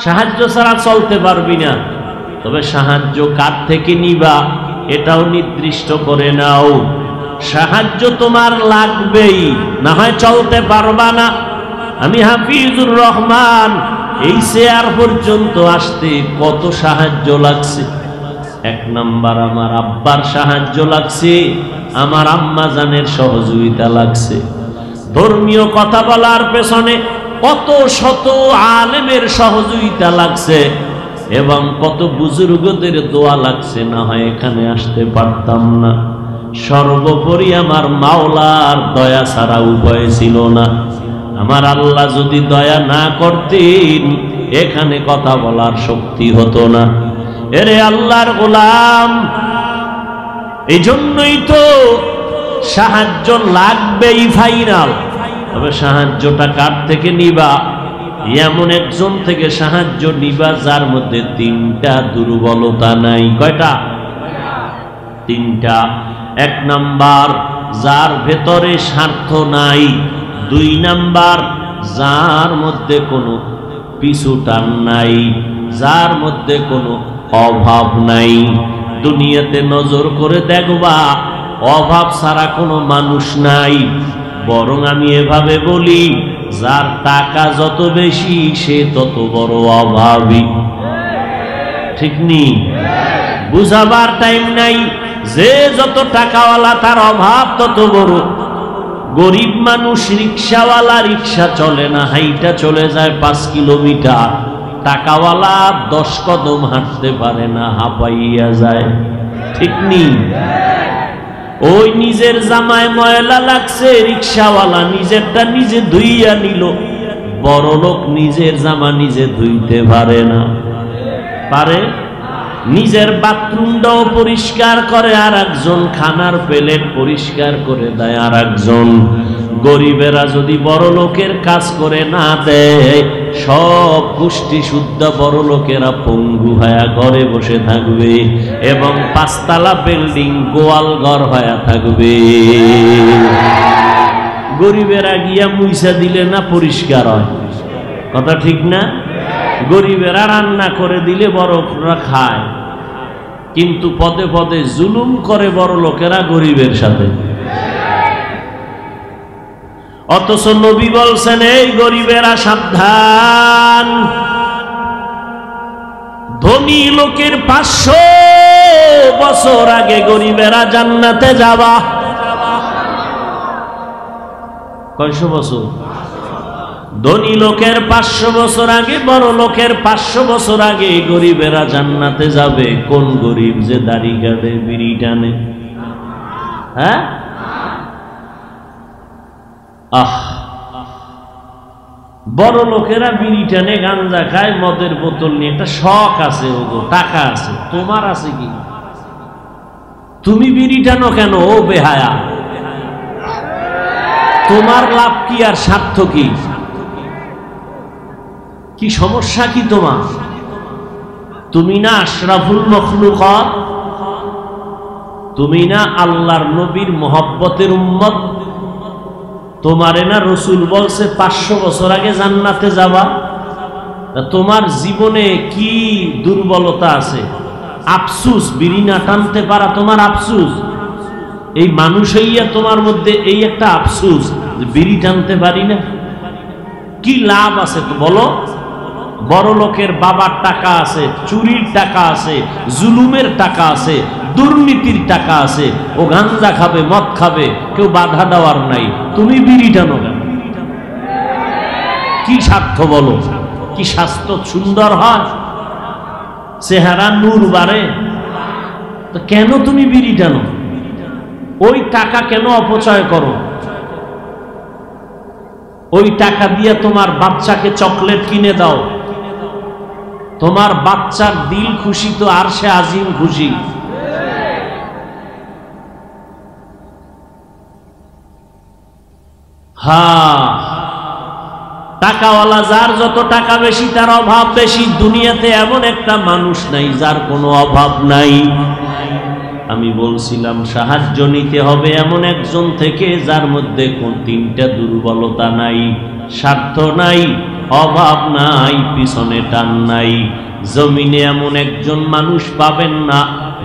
সাহায্য ছাড়া চলতে পারবি না। তবে সাহায্য কার থেকে নিবা এটাও নির্দিষ্ট করে নাও। সাহায্য তোমার লাগবেই, না হয় চলতে পারবা না। আমি হাফিজুর রহমান এই চেয়ার পর্যন্ত আসতে কত সাহায্য লাগছে। এক নাম্বার আমার আব্বার সাহায্য লাগছে, আমার আম্মা জানের সহযোগিতা লাগছে। ধর্মীয় কথা বলার পেছনে কত শত আলেমের সহযোগিতা লাগছে এবং কত বুজুর্গদের দোয়া লাগছে, না হয় এখানে আসতে পারতাম না। সর্বোপরি আমার মাওলার দয়া ছাড়া উপায় ছিল না। আমার আল্লাহ যদি দয়া না করতেন এখানে কথা বলার শক্তি হতো না। এরে আল্লাহর গোলাম, এই জন্যই তো সাহায্য লাগবেই ফাইনাল। তবে সাহায্যটা কার থেকে নিবা? এমন একজন থেকে সাহায্য নিবা যার মধ্যে তিনটা দুর্বলতা নাই। কয়টা? তিনটা। এক নাম্বার, যার ভেতরে স্বার্থ নাই। দুই নাম্বার, যার মধ্যে কোনো পিছু টান নাই, যার মধ্যে কোনো অভাব নাই। দুনিয়াতে নজর করে দেখবা অভাব ছাড়া কোনো মানুষ নাই। বরং আমি এভাবে বলি, যার টাকা যত বেশি সে তত বড় অভাবী। ঠিক নি? বুঝাবার টাইম নাই। যে যত টাকাওয়ালা তার অভাব তত বড়। গরিব মানুষ রিক্সাওয়ালা, রিক্সা চলে না, হাইটা চলে যায় 5 কিলোমিটার। টাকাওয়ালা 10 কদম হাঁটতে পারে না, হাঁপাইয়া যায়। ঠিক নি? ওই নিজের জামায় ময়লা লাগছে, রিক্সাওয়ালা নিজেরটা নিজে ধুইয়া নিল। বড় লোক নিজের জামা নিজে ধুইতে পারে না। পারে? নিজের বাথরুমটাও পরিষ্কার করে আর একজন, খানার প্লেট পরিষ্কার করে দেয় আর একজন। গরিবেরা যদি বড় লোকের কাজ করে না দেয়, সব গোষ্ঠী শুদ্ধ বড় লোকেরা পঙ্গু হয়ে ঘরে বসে থাকবে এবং 5 তলা বিল্ডিং গোয়াল ঘর হয়ে থাকবে। গরিবেরা গিয়া মুইসা দিলে না পরিষ্কার হয়? কথা ঠিক না? গরিবেরা রান্না করে দিলে বড়রা খায়, কিন্তু পদে পদে জুলুম করে বড় লোকেরা গরিবের সাথে। অথচ নবী বলছেন, এই গরিবেরা সাবধান, ধনী লোকের 500 বছর আগে গরিবেরা জান্নাতে যাবা। কয়শো বছর? ধনী লোকের 500 বছর আগে, বড় লোকের 500 বছর আগে গরিবেরা জান্নাতে যাবে। কোন গরিব যে দাড়ি কাটে, বিড়ি টানে? হ্যাঁ? বড় লোকেরা বিড়ি টানে, গাঞ্জা খায়, মদের বোতল নিয়ে, একটা শখ আছে, ওগো টাকা আছে। তোমার আছে কি? তুমি বিড়ি টানো কেন? ও বেহায়া, তোমার লাভ কি আর স্বার্থ কি? কি সমস্যা কি তোমার? তুমি না আশরাফুল মখলুকাত, তুমি না আল্লাহর নবীর মোহাব্বতের উম্মত। তোমারে না রসুল বলছে 500 বছর আগে জান্নাতে যাবা। তোমার জীবনে কি দুর্বলতা আছে? আফসুস, বিড়ি না টানতে পারা তোমার আফসুস। এই মানুষ হইয়া তোমার মধ্যে এই একটা আফসুস যে বিড়ি টানতে পারি না। কি লাভ আছে তো বলো? বড় লোকের বাবার টাকা আছে, চুরির টাকা আছে, জুলুমের টাকা আছে, দুর্নীতির টাকা আছে। ও গাঞ্জা খাবে, মদ খাবে, কেউ বাধা দেওয়ার নাই। তুমি বিড়ি টানো কেন? কি স্বার্থ বলো? কি স্বাস্থ্য সুন্দর হয়? চেহারা নূর বাড়ে? তো কেন তুমি বিড়ি টানো? ওই টাকা কেন অপচয় করো? ওই টাকা দিয়ে তোমার বাচ্চাকে চকলেট কিনে দাও। তোমার বাচ্চার দিল খুশি তো আরশে আজিম খুশি। হ্যাঁ, টাকাওয়ালা যার যত টাকা বেশি তার অভাব বেশি। দুনিয়াতে এমন একটা মানুষ নাই যার কোনো অভাব নাই। আমি বলছিলাম সাহায্য নিতে হবে এমন একজন থেকে যার মধ্যে কোন তিনটা দুর্বলতা নাই, স্বার্থ নাই, অভাব নাই, পিছনে টান নাই। জমিনে এমন একজন মানুষ পাবেন না,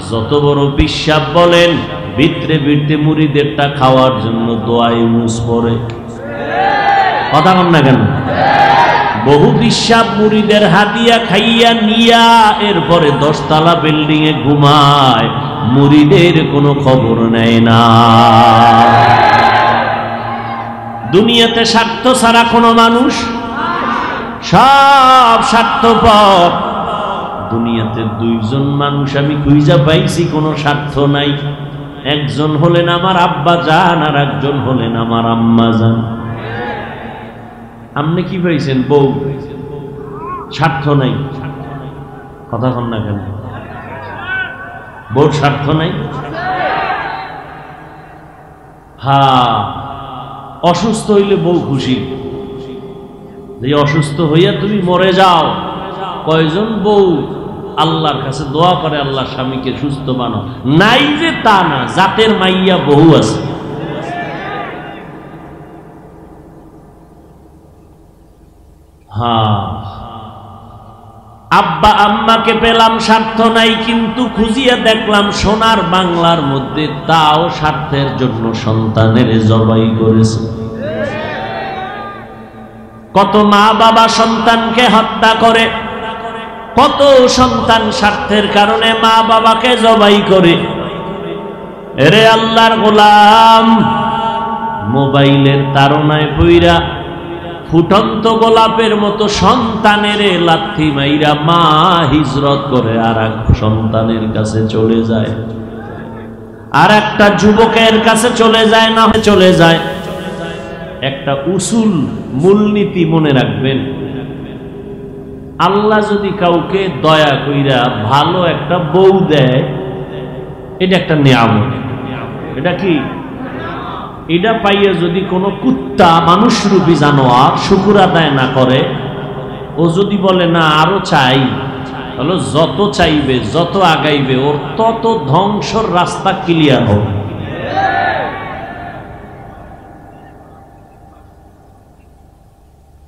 যত বড় বিশ্বাস বলেন, ভিতরে ভিতরে মুরিদেরটা খাওয়ার জন্য দোয়ায় মুস পড়ে। কথা বল না কেন? বহু বিশ্বাস মুরিদের হাদিয়া খাইয়া নিয়া এরপরে 10 তলা বিল্ডিং এ ঘুমায়, মুরিদের কোনো খবর নেয় না। দুনিয়াতে স্বার্থ ছাড়া কোনো মানুষ, সব স্বার্থপর। দুনিয়াতে দুইজন মানুষ আমি খুঁজে পাইছি কোনো স্বার্থ নাই। একজন হলেন আমার আব্বা জান, আর একজন হলেন আমার আম্মা জান। আপনি কি পাইছেন? বউ, স্বার্থ নাই। কথা কন না কেন? বউর স্বার্থ নাই। হ্যাঁ, অসুস্থ হইলে বউ খুশি, যে অসুস্থ হইয়া তুমি মরে যাও। কয়জন বউ আল্লাহর কাছে দোয়া করে আল্লাহ স্বামীকে সুস্থ বানাও? নাই যে তা না, জাতের মাইয়া বহু আছে। হ্যাঁ, আব্বা আম্মাকে পেলাম, স্বার্থ নাই, কিন্তু খুঁজিয়া দেখলাম সোনার বাংলার মধ্যে তাও স্বার্থের জন্য সন্তানের জবাই করেছে। কত মা বাবা সন্তানকে হত্যা করে, কত সন্তান স্বার্থের কারণে মা বাবাকে জবাই করে। এরে আল্লাহর গোলাম, মোবাইলের তাড়নায় পইরা ফুটন্ত গোলাপের মতো সন্তানের লাথি মাইরা মা হিজরত করে আর এক সন্তানের কাছে চলে যায়, আর একটা যুবকের কাছে চলে যায়, না চলে যায়। একটা উসুল মূলনীতি মনে রাখবেন, আল্লাহ যদি কাউকে দয়া কইরা ভালো একটা বউ দেয়, এটা একটা নিয়ামত। এটা কি? এটা পাইয়া যদি কোনো কুত্তা মানুষরূপী জানোয়ার শুকর আদায় না করে, ও যদি বলে না আরো চাই, তাহলে যত চাইবে, যত আগাইবে, ওর তত ধ্বংসর রাস্তা ক্লিয়ার হবে।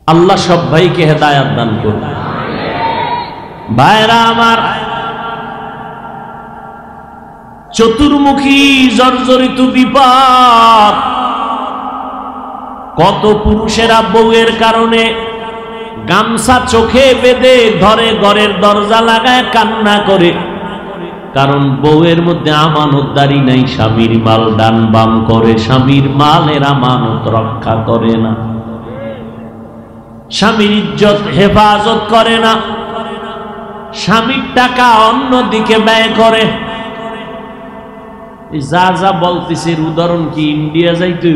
আল্লাহ সব ভাইকে হেদায়াত দান করবে। ভাইরা আমার, চতুর্মুখী জর্জরিত বিপদ। কত পুরুষেরা বউয়ের কারণে গামছা চোখে বেঁধে ধরে ঘরের দরজা লাগায় কান্না করে, কারণ বউয়ের মধ্যে আমানতদারি নাই। স্বামীর মাল ডান বাম করে, স্বামীর মালের আমানত রক্ষা করে না, স্বামীর ইজ্জত হেফাজত করে না, স্বামীর টাকা অন্যদিকে ব্যয় করে। যা যা বলতেছে উদাহরণ কি ইন্ডিয়া যাইতে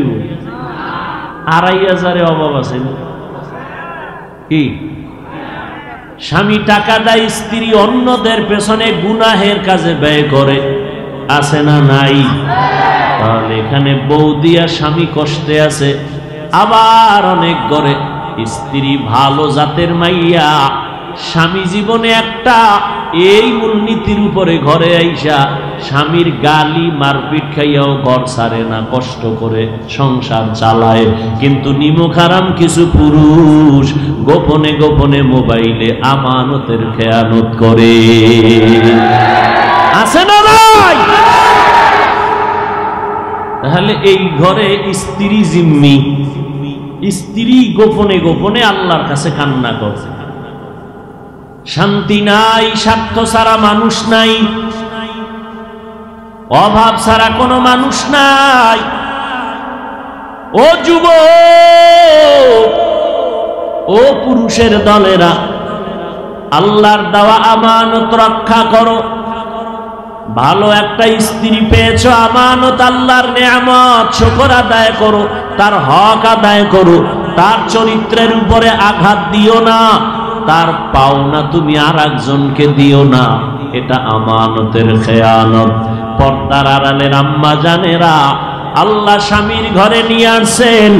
2500 অভাব আছে কি? স্বামী টাকা দেয়, স্ত্রী অন্যদের পেছনে গুনাহের কাজে ব্যয় করে, আছে না নাই? তাহলে এখানে বউ দিয়া স্বামী কষ্টে আছে, আবার অনেক ঘরে স্ত্রী ভালো জাতের মাইয়া, স্বামী জীবনে একটা এই মূলনীতির উপরে ঘরে আইসা স্বামীর গালি মারপিট খাইয়াও ঘর ছাড়ে না, কষ্ট করে সংসার চালায়। কিন্তু নিমক হারাম কিছু পুরুষ গোপনে গোপনে মোবাইলে আমানতের খেয়ানত করে, আছে না ভাই? তাহলে এই ঘরে স্ত্রী জিম্মি, স্ত্রী গোপনে গোপনে আল্লাহর কাছে কান্না করে। শান্তি নাই, স্বার্থ ছাড়া মানুষ নাই, অভাব ছাড়া কোনো মানুষ নাই। ও যুবক, ও পুরুষের দলেরা, আল্লাহর দেওয়া আমানত রক্ষা করো। ভালো একটা স্ত্রী পেয়েছো, আমানত, আল্লাহর নেয়ামত, শুকর আদায় করো, তার হক আদায় করো, তার চরিত্রের উপরে আঘাত দিও না, তার পাওনা তুমি আর একজনকে দিও না, এটা আমানতের খেয়ানত। পর্দার আড়ালের আম্মা জানেরা, আল্লাহ স্বামীর ঘরে নিয়ে আসছেন।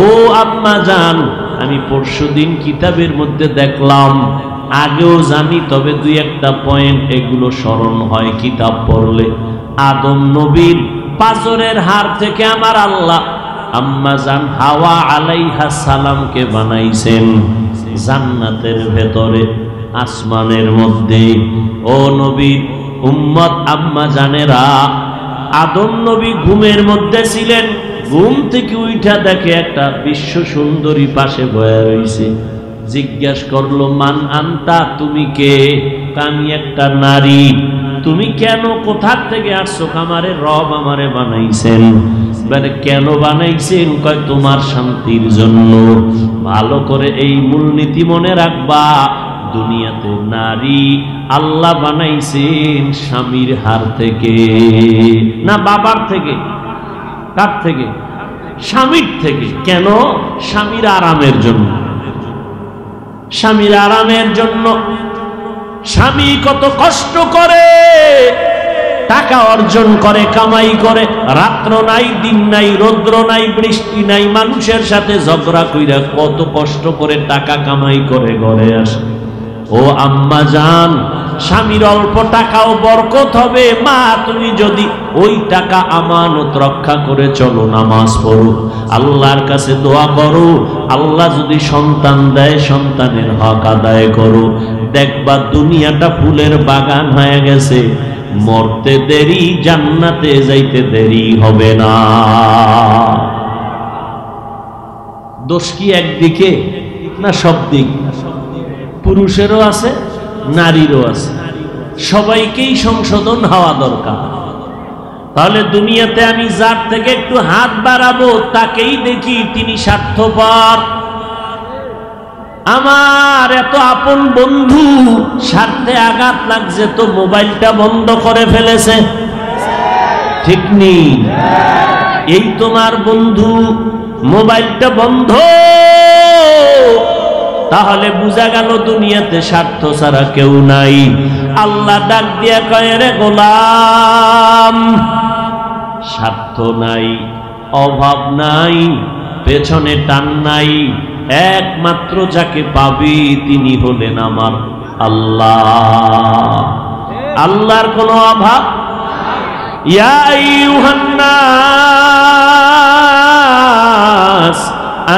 ও আম্মা জান, আমি পরশুদিন কিতাবের মধ্যে দেখলাম, আগেও জানি, তবে দুই একটা পয়েন্ট এগুলো স্মরণ হয় কিতাব পড়লে। আদম নবীর পাঁজরের হাড় থেকে আমার আল্লাহ আম্মা জান হাওয়া আলাইহা সালামকে বানাইছেন জান্নাতের ভেতরে, আসমানের মধ্যে। ও নবীর উম্মত আম্মা জানেরা, আদম নবী ঘুমের মধ্যে ছিলেন, ঘুম থেকে উঠা দেখে একটা বিশ্ব সুন্দরী পাশে বয়া রইছে। জিজ্ঞাস করলো, মান আনতা, তুমি কে? আমি একটা নারী। তুমি কেন, কোথা থেকে আসছো? আমারে রব আমারে বানাইছেন। মানে কেন বানাইছেন? কয় তোমার শান্তির জন্য। ভালো করে এই মূলনীতি মনে রাখবা, দুনিয়াতে নারী আল্লাহ বানাইছেন স্বামীর হার থেকে, না বাবার থেকে। কার থেকে? স্বামীর থেকে। কেন? স্বামীর আরামের জন্য। স্বামীর আরামের জন্য। স্বামী কত কষ্ট করে টাকা অর্জন করে, কামাই করে, রাত্র নাই, দিন নাই, রৌদ্র নাই, বৃষ্টি নাই, মানুষের সাথে ঝগড়া কইরা কত কষ্ট করে টাকা কামাই করে ঘরে আসে। ও আম্মা জান, স্বামীর অল্প টাকাও বরকত হবে। মা, তুমি যদি ওই টাকা আমানত রক্ষা করে চলো, নামাজ পড়ো, আল্লাহর কাছে দোয়া করো, আল্লাহ যদি সন্তান দেয় সন্তানের হক আদায় করো, দেখবা দুনিয়াটা ফুলের বাগান হয়ে গেছে। মরতে দেরি, জান্নাতে যাইতে দেরি হবে না। দোষ কি একদিকে না সব দিক? পুরুষেরও আছে, নারীরও আছে, সবাইকেই সংশোধন হওয়া দরকার। তাহলে দুনিয়াতে আমি যার থেকে একটু হাত বাড়াবো তাকেই দেখি তিনি স্বার্থপর। আমার এত আপন বন্ধু, স্বার্থে আঘাত লাগছে তো মোবাইলটা বন্ধ করে ফেলেছে, ঠিক নেই? এই তোমার বন্ধু, মোবাইলটা বন্ধ, তাহলে বুঝা গেল দুনিয়াতে স্বার্থ ছাড়া কেউ নাই। আল্লাহ ডাক দিয়া কয়, রে গোলাম, স্বার্থ নাই, অভাব নাই, পেছনে টান নাই, একমাত্র যাকে পাবি তিনি হলেন আমার আল্লাহ। আল্লাহর কোনো অভাব? ইয়া আইয়ুহান নাস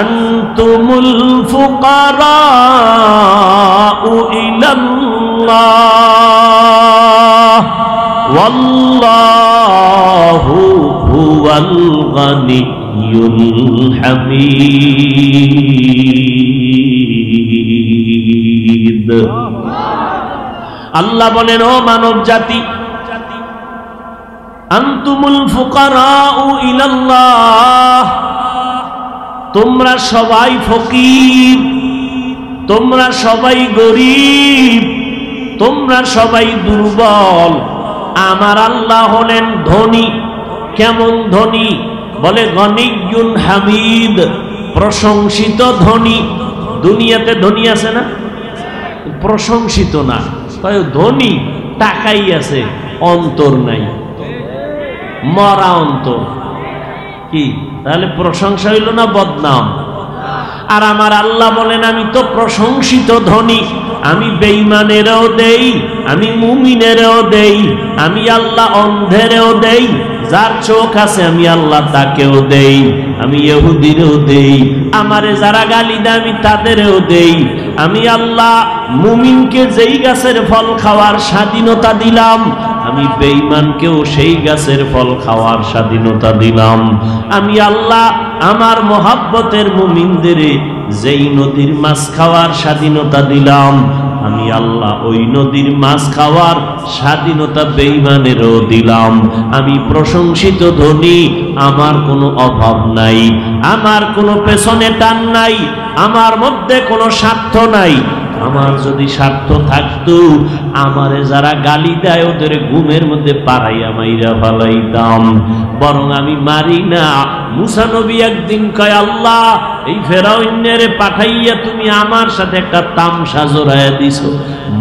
আনতুমুল ফুকারাউ ইলাল্লাহ ওয়াল্লাহু হুয়াল গানিয়্যুল হামিদ। আল্লাহ বলেন, ও মানব জাতি, আনতুমুল ফুকারাউ ইলাল্লাহ, তোমরা সবাই ফকির, তোমরা সবাই গরিব, তোমরা সবাই দুর্বল। আমার আল্লাহ হলেন ধনী। কেমন ধনী? বলে গনিয়্যুন হামিদ, প্রশংসিত ধনী। দুনিয়াতে ধনী আছে না? প্রশংসিত না, তাই ধনী, টাকাই আছে, অন্তর নাই, মরা অন্তর। কি তাহলে প্রশংসা হইল না বদনাম? আর আমার আল্লাহ বলেন, আমি তো প্রশংসিত ধনী, আমি বেঈমানেরও দেই, আমি মুমিনেরও দেই, আমি আল্লাহ অন্ধেরও দেই, যার চোখ আছে আমি আল্লাহ তাকেও দেই, আমি ইহুদিরও দেই, আমারে যারা গালি দেয় আমি তাদেরও দেই। আমি আল্লাহ মুমিনকে যেই গাছের ফল খাওয়ার স্বাধীনতা দিলাম, আমি বেঈমানকেও সেই গাছের ফল খাওয়ার স্বাধীনতা দিলাম। আমি আল্লাহ আমার মহাব্বতের মুমিনদের যেই নদীর মাছ খাওয়ার স্বাধীনতা দিলাম, আমি আল্লাহ ওই নদীর মাছ খাওয়ার স্বাধীনতা বেঈমানেরও দিলাম। আমি প্রশংসিত ধনী, আমার কোনো অভাব নাই, আমার কোনো পেছনে টান নাই, আমার মধ্যে কোনো স্বার্থ নাই। আমার যদি স্বার্থ থাকতো আমারে যারা গালি দেয় ওদের ঘুমের মধ্যে পাড়াইয়া মাইরা ফালাইতাম, বরং আমি মারি না। মুসা নবী একদিন কয়, আল্লাহ এই ফেরাউনের পাঠাইয়া তুমি আমার সাথে একটা তামসা জোড়াইয়া দিছো,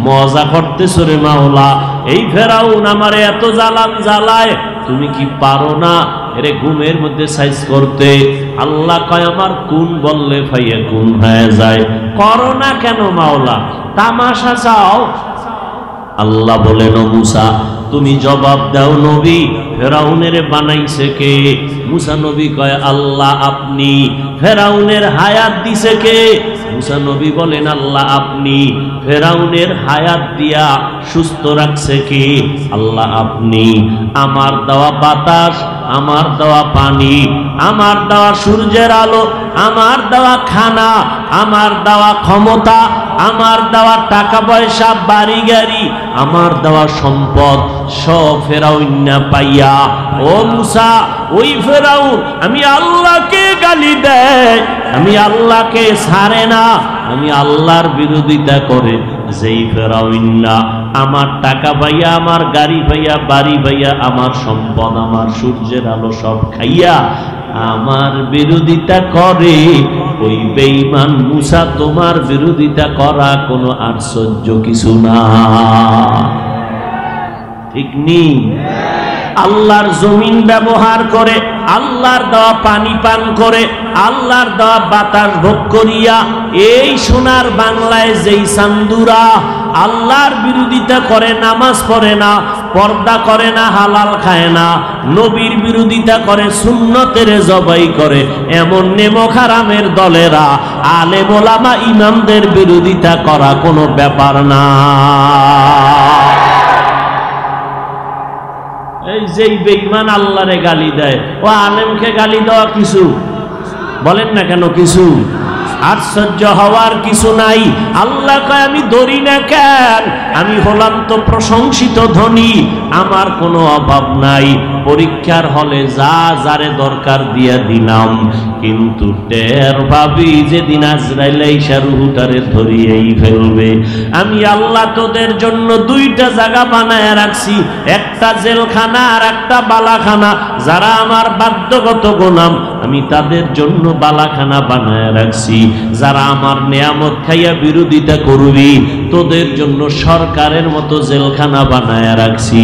মজা করতেছো রে মাওলা। এই ফেরাউন আমারে এত জ্বালান জ্বালায়, তুমি কি পারো না এরে ঘুমের মধ্যে সাইজ করতে? আল্লাহ কয়, আমার কোন বললে ফাইয়া কোন হয়ে যায়, করো না কেন মাওলা, তামাশা চাও? আল্লাহ বলেন, ও মুসা তুমি জবাব দাও, নবী ফেরাউনের বানাইছে কে? মুসা নবী কয়, আল্লাহ আপনি। ফেরাউনের হায়াত দিছে কে? মুসা নবী বলেন, আল্লাহ আপনি। ফেরাউনের হায়াত দিয়া সুস্থ রাখছে কে? আল্লাহ আপনি। আমার দেওয়া বাতাস, আমার দেওয়া পানি, আমার দেওয়া সূর্যের আলো, আমার দেওয়া খানা, আমার দেওয়া ক্ষমতা, আমার দেওয়া টাকা পয়সা, বাড়ি গাড়ি, আমার দেওয়া সম্পদ সব ফেরাউন না পাইয়া, ও মুসা ওই ফেরাউন আমি আল্লাহকে গালি দেয়, আমি আল্লাহকে ছাড়ে না, আমি আল্লাহর বিরোধিতা করে। যেই ফেরাউন না আমার টাকা পাইয়া, আমার গাড়ি পাইয়া, বাড়ি পাইয়া, আমার সম্পদ, আমার সূর্যের আলো সব খাইয়া আমার বিরোধিতা করে, ওই বেঈমান মুসা তোমার বিরোধিতা করা কোনো আশ্চর্য কিছু না, ঠিক নেই? আল্লাহর জমিন ব্যবহার করে, আল্লাহর দেওয়া পানি পান করে, আল্লাহর দেওয়া বাতাস ভোগ করিয়া এই সোনার বাংলায় যেই চান্দুরা আল্লাহর বিরোধিতা করে, নামাজ পড়ে না, পর্দা করে না, হালাল খায় না, নবীর বিরোধিতা করে, সুন্নতের জবাই করে, এমন নেমক হারামের দলেরা আলেম ওলামা ইমামদের বিরোধিতা করা কোনো ব্যাপার না। এই যেই বেঈমান আল্লাহরে গালি দেয়, ও আলেমকে গালি দেওয়া কিছু? বলেন না কেন কিছু? আশ্চর্য হওয়ার কিছু নাই। আল্লাহ কয়, আমি ধরি না কেন, আমি হলাম তো প্রশংসিত ধনী, আমার কোনো অভাব নাই, পরীক্ষার হলে যা যারে দরকার দিয়া দিলাম, কিন্তু টের ভাবি যেদিন আজরাইল আইসা রুহুটারে ধরিয়েই ফেলবে, আমি আল্লাহ তোদের জন্য দুইটা জায়গা বানায় রাখছি, একটা জেলখানা আর একটা বালাখানা। যারা আমার বাধ্যগত গোলাম আমি তাদের জন্য বালাখানা বানায় রাখছি, যারা আমার নিয়ামত খাইয়া বিরোধিতা করবি তোদের জন্য সরকারের মতো জেলখানা বানায় রাখছি।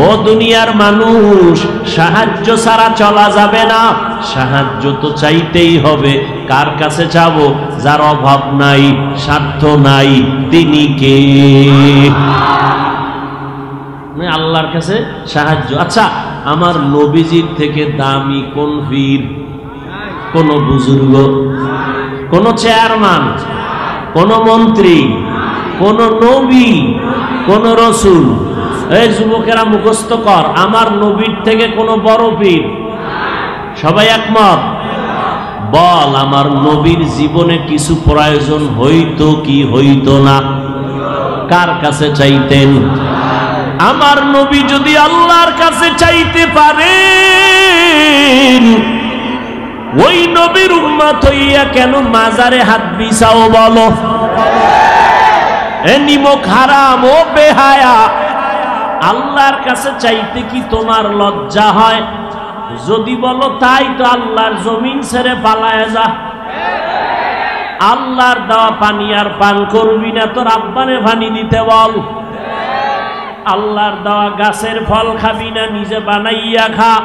ও দুনিয়ার মানুষ, সাহায্য ছাড়া চলা যাবে না, সাহায্য তো চাইতেই হবে। কার কাছে চাবো? যার অভাব নাই, স্বার্থ নাই, তিনি কে? আল্লাহর কাছে সাহায্য। আচ্ছা, আমার নবীজির থেকে দামি কোন পীর, কোন বুজুর্গ, কোন চেয়ারম্যান, কোন মন্ত্রী, কোন নবী, কোন রসুল? এই যুবকেরা মুখস্থ কর, আমার নবীর থেকে কোন বড় পীর? সবাই একমত? বল, আমার নবীর জীবনে কিছু প্রয়োজন হইতো কি হইতো না? কার কাছে চাইতেন? আমার নবী যদি আল্লাহর কাছে চাইতে পারেন, ওই নবীর উম্মত হইয়া কেন মাজারে হাত বিছাও বলো? এ নিমক হারাম, ও বেহায়া, আল্লাহর কাছে চাইতে কি তোমার লজ্জা হয়? যদি বলো তাই তো আল্লাহর জমিন ছেড়ে পালায় যা। আল্লাহর দেওয়া পানি আর পান করবি না, তোর আব্বারে পানি দিতে বল। আল্লাহর দেওয়া গাছের ফল খাবি না, নিজে বানাইয়া খা।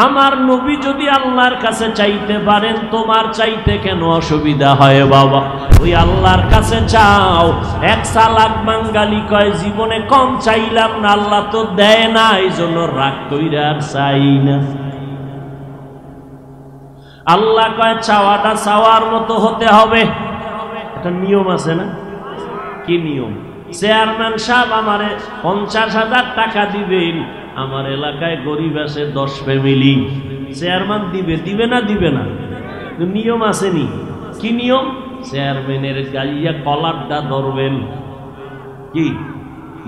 আমার নবী যদি আল্লাহর কাছে চাইতে পারেন, তোমার চাইতে কেন অসুবিধা হয় বাবা? ওই আল্লাহর কাছে চাও। এক চালাক বাঙালি কয়, জীবনে কম চাইলাম না, আল্লাহ তো দেয় না, এই জন্য রাগ কইরা আর চাই না। আল্লাহ কয়, চাওয়াটা চাওয়ার মতো হতে হবে। একটা নিয়ম আছে না? কি নিয়ম? চেয়ারম্যান সাহেব আমারে 50,000 টাকা দিবেন, আমার এলাকায় গরিব আছে 10 ফ্যামিলি, চেয়ারম্যান দিবে, দিবে না? দিবে না। নিয়ম আসেনি? কি নিয়ম? চেয়ারম্যানের গাইয়া কলারটা ধরবেন, কি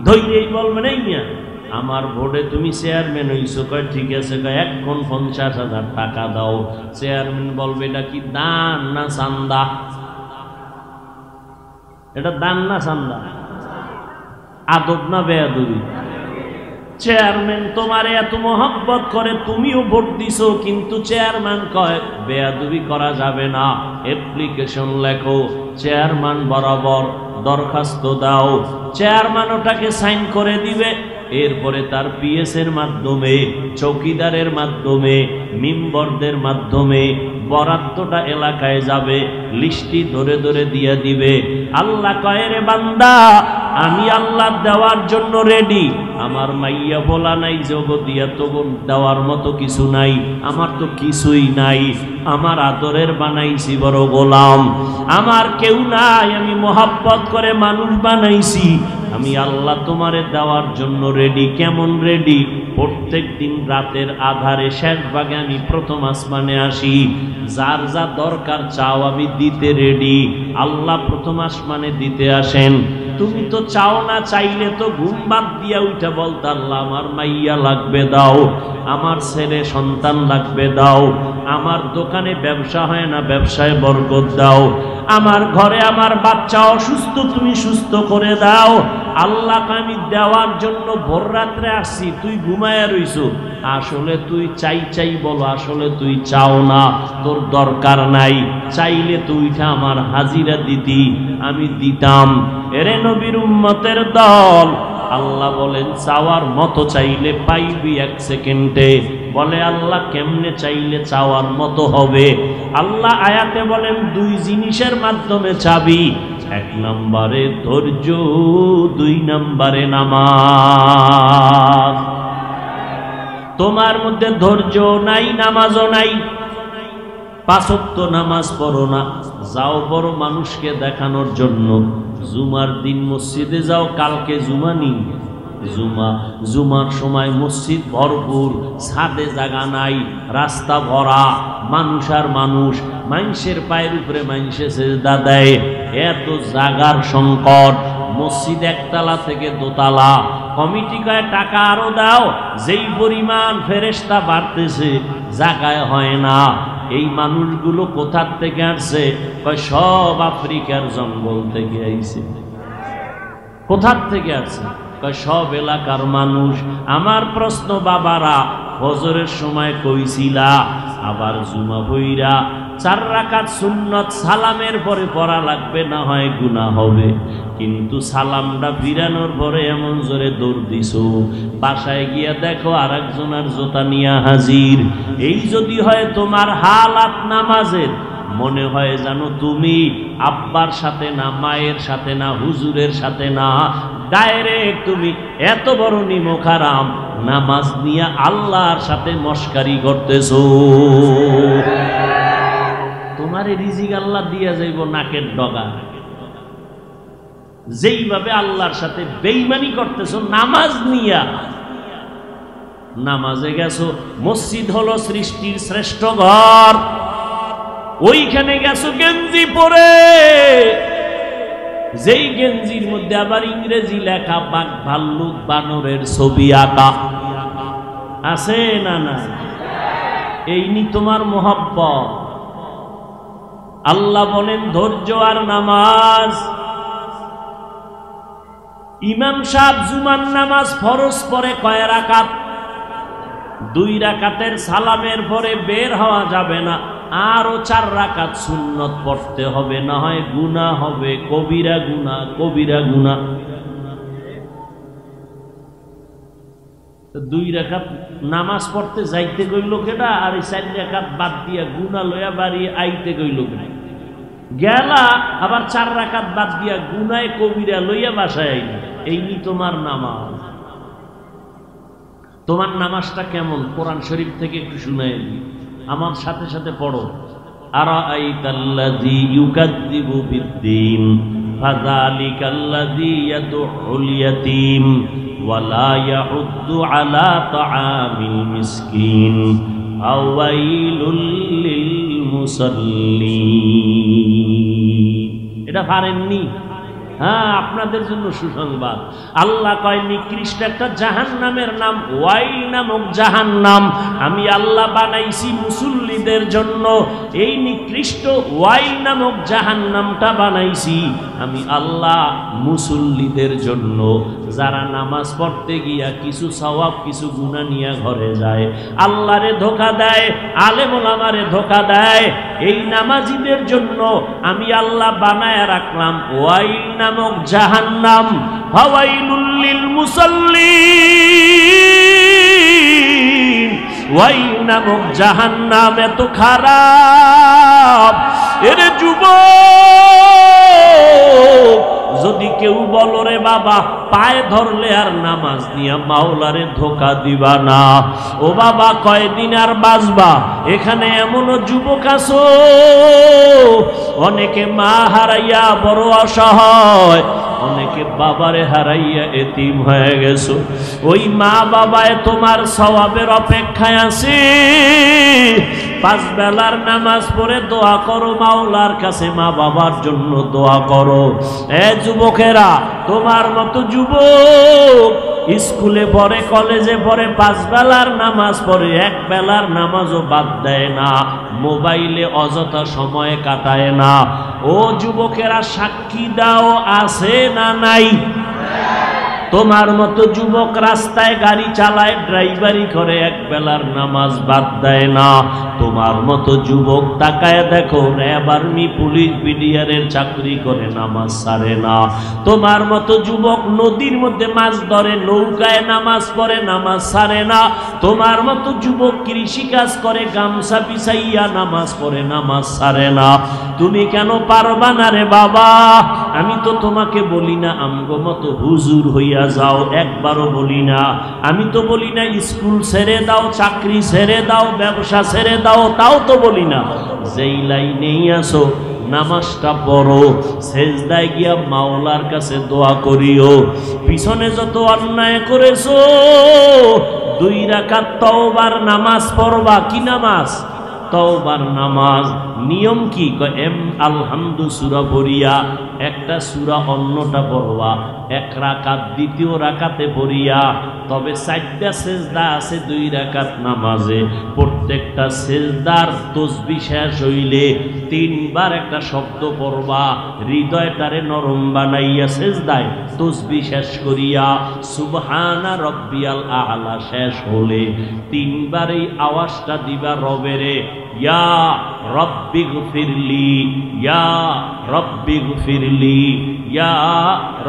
ধৈর্যই বলবেন, এই মিয়া আমার ভোটে তুমি চেয়ারম্যান হইছো। কয় ঠিক আছে, কয় এখন 50,000 টাকা দাও। চেয়ারম্যান বলবে এটা কি দান না চান্দা? এটা দান না চান্দা? আদব না বেয়াদবি? চেয়ারম্যান তোমারে এত মহব্বত করে, তুমিও ভোট দিছো, কিন্তু চেয়ারম্যান কয় বেয়াদবি করা যাবে না, অ্যাপ্লিকেশন লেখো, চেয়ারম্যান বরাবর দরখাস্ত দাও, চেয়ারম্যান ওটাকে সাইন করে দিবে। এরপরে তার পিএস এর মাধ্যমে, চৌকিদারের মাধ্যমে, মেম্বারদের মাধ্যমে বরাদ্দটা এলাকায় যাবে, লিস্টি ধরে ধরে দিয়ে দিবে। আল্লাহ কয় রে বান্দা, আমি আল্লাহ দেওয়ার জন্য রেডি। আমার মাইয়া বলা নাই জগতিয়া তো দেওয়ার মতো কিছু নাই, আমার তো কিছুই নাই, আমার আদরের বানাইছি বড় গোলাম, আমার কেউ নাই, আমি মোহাব্বত করে মানুষ বানাইছি, আমি আল্লাহ তোমারে দেওয়ার জন্য রেডি। কেমন রেডি? প্রত্যেক দিন রাতের আধারে শেষ ভাগে আমি প্রথম আসমানে আসি, যার যা দরকার চাও আমি দিতে রেডি। আল্লাহ প্রথম আসমানে দিতে আসেন। তুমি তো চাও না, চাইলে তো ঘুম বাদ দিয়া উঠে বলতে আল্লাহ আমার মাইয়া লাগবে দাও, আমার ছেলে সন্তান লাগবে দাও, আমার দোকানে ব্যবসা হয় না ব্যবসায় বরকত দাও, আমার ঘরে আমার বাচ্চা অসুস্থ তুমি সুস্থ করে দাও। আল্লাহকে আমি দেওয়ার জন্য ভোর রাত্রে আসছি, তুই ঘুমায়া রইছো। আসলে তুই চাই চাই বলো, আসলে তুই চাও না, তোর দরকার নাই, চাইলে তুইটা আমার হাজিরা দিতি, আমি দিতাম। এরে নবীর উম্মতের দল, আল্লাহ বলেন চাওয়ার মতো চাইলে পাইবি এক সেকেন্ডে। বলে আল্লাহ কেমনে চাইলে চাওয়ার মতো হবে? আল্লাহ আয়াতে বলেন দুই জিনিসের মাধ্যমে চাবি, এক নম্বরে ধৈর্য, দুই নম্বরে নামাজ। তোমার মধ্যে ধৈর্য নাই, নামাজও নাই, পাঁচ ওয়াক্ত নামাজ পড়ো না, যাও বড় মানুষকে দেখানোর জন্য, জুমার দিন মসজিদে যাও, কালকে জুমা নিয়ে জুমার সময় মসজিদ ভরপুর, ছাদে জায়গা নাই, রাস্তা ভরা মানুষ আর মানুষ, মানুষের পায়ের উপরে মানুষের সেজদা দেয়, এত জাগার সংকট। মসজিদ একতলা থেকে দোতলা, কমিটি কয় টাকা আরো দাও, যেই পরিমাণ ফেরেশতা বাড়তেছে জায়গায় হয় না। এই মানুষগুলো কোথার থেকে আসছে? কয় সব আফ্রিকার জঙ্গল থেকে আইছে। কোথার থেকে আসছে? কয় সব এলাকার মানুষ। আমার প্রশ্ন বাবারা, ফজরের সময় কইছিলা, আবার জুমা হইরা 4 রাকাত সুন্নত সালামের পরে পড়া লাগবে, না হয় গুনাহ হবে, কিন্তু সালামটা ফিরানোর পরে এমন জোরে দৌড় দিছো, বাসায় গিয়া দেখো আরেকজনের জোতা নিয়ে হাজির। এই যদি হয় তোমার হালাত নামাজের, মনে হয় জানো তুমি আব্বার সাথে না, মায়ের সাথে না, হুজুরের সাথে না, ডাইরেক্ট তুমি এত বড় নিমখারাম নামাজ নিয়ে আল্লাহর সাথে মস্কারি করতেছো। তোমারে রিজিক আল্লাহ দিয়া যাইব নাকের ডগা। যেইভাবে আল্লাহর সাথে বেঈমানি করতেছো নামাজ নিয়া, নামাজে গেছো, মসজিদ হলো সৃষ্টির শ্রেষ্ঠ ঘর, ওইখানে গেছো গেঞ্জি পরে, যেই গেঞ্জির মধ্যে আবার ইংরেজি লেখা, বাঘ ভাল্লুক বানরের ছবি আঁকা আছে না? না, এই নি তোমার মোহাব্বত। আল্লাহ বলেন ধৈর্য আর নামাজ। ইমাম সাহেব জুমার নামাজ ফরজ পড়ে কয় রাকাত? 2 রাকাতের সালামের পরে বের হওয়া যাবে না, আরো 4 রাকাত সুন্নত পড়তে হবে, না হয় গুনাহ হবে, কবিরা গুনাহ, কবিরা গুনাহ। 2 রাকাত নামাজ পড়তে যাইতে কইল কেডা, আর 4 রাকাত বাদ দিয়া গুনাহ লইয়া বাড়ি আইতে কইল কেডা? গেলা আবার 4 রাকাত বাদ দিয়া গুনায় কবিরা লইয়া বাসায় আইলা। এই নি তোমার নামাজ। তোমার নামাজটা কেমন? কোরআন শরীফ থেকে একটু শুনাই দিই, আমার সাথে সাথে পড়ো। আরাআইতাল্লাযী ইউকাযযিবু বিদ্দীন ফাযালিকাল্লাযী ইয়াদউল ইয়াতীম ওয়া লা ইয়াহুদ্দু আলা তাআমিল মিসকিন আওয়াইলুল লিল মুসাল্লিন। এটা পারেননি? হ্যাঁ, আপনাদের জন্য সুসংবাদ। আল্লাহ কয় নিকৃষ্ট একটা জাহান্নামের নাম ওয়াইল নামক জাহান্নাম আমি আল্লাহ বানাইছি মুসল্লিদের জন্য। এই নিকৃষ্ট ওয়াইল নামক জাহান্নামটা বানাইছি আমি আল্লাহ মুসল্লিদের জন্য, যারা নামাজ পড়তে গিয়া কিছু সওয়াব কিছু গুনাহ নিয়ে ঘরে যায়, আল্লাহরে ধোঁকা দেয়, আলেম ওলামারে ধোঁকা দেয়, এই নামাজিদের জন্য আমি আল্লাহ বানায় রাখলাম ওয়াইল নামক জাহান্নাম। ফাওয়াইলুল লিল মুসাল্লিন, ওয়াইল নামক জাহান্নাম এত খারাপ। এর যুবক, যদি কেউ বলো রে বাবা পায়ে ধরলে আর নামাজ নিয়া মাওলারে ধোকা দিবা না, ও বাবা কয়দিন আর বাঁচবা? এখানে এমনও যুবক আছো অনেকে মা হারাইয়া বড় অসহায়, অনেকে বাবারে হারাইয়া এতিম হয়ে গেছো। ওই মা বাবায় তোমার সওয়াবের অপেক্ষায় আছে। 5 বেলার নামাজ পড়ে দোয়া করো মাওলার কাছে, মা বাবার জন্য দোয়া করো। এ যুবকেরা, তোমার মতো যুবক স্কুলে পড়ে, কলেজে পড়ে, 5 বেলার নামাজ পড়ে, 1 বেলার নামাজও বাদ দেয় না, মোবাইলে অযথা সময় কাটায় না। ও যুবকেরা সাক্ষী দাও, আছে না নাই? তোমার মতো যুবক রাস্তায় গাড়ি চালায়, ড্রাইভারি করে, 1 বেলার নামাজ বাদ দেয় না। তোমার মতো যুবক তাকায় দেখো, র্যাব আর্মি পুলিশ বিডিআরের চাকরি করে, নামাজ ছাড়ে না। তোমার মতো যুবক নদীর মধ্যে মাছ ধরে, নৌকায় নামাজ পড়ে, নামাজ ছাড়ে না। তোমার মতো যুবক কৃষি কাজ করে, গামছা বিছাইয়া নামাজ পড়ে, নামাজ ছাড়ে না। তুমি কেন পারবা না রে বাবা? আমি তো তোমাকে বলি না আমগো মতো হুজুর হইয়া যাও, একবারও বলি না। আমি তো বলি না স্কুল ছেড়ে দাও, চাকরি ছেড়ে দাও, ব্যবসা ছেড়ে দাও, তাও তো বলি না। যেই লাইনেই আসো নামাজটা পড়ো, সেজদায় গিয়া মাওলার কাছে দোয়া করিও। পিছনে যত অন্যায় করেছো 2 রাকাত তওবার নামাজ পড়বা। কি নামাজ? তওবার নামাজ। নিয়ম কি? আলহামদু সূরা পড়িয়া একটা সূরা অন্যটা পড়বা, 1 রাকাত, 2য় রাকাতে পড়িয়া। তবে 4টা সেজদা আছে 2 রাকাত নামাজে। প্রত্যেকটা সেজদার তাসবিহ শেষ হইলে 3 বার একটা শব্দ পড়বা, হৃদয়টারে নরম বানাইয়া সেজদায় তাসবিহ শেষ করিয়া সুবহানা রব্বিয়াল আ'লা শেষ হলে 3 বার এই আওয়াজটা দিবা রবেরে, ইয়া রব্বি গফিরলি, ইয়া রব্বি গফিরলি, ইয়া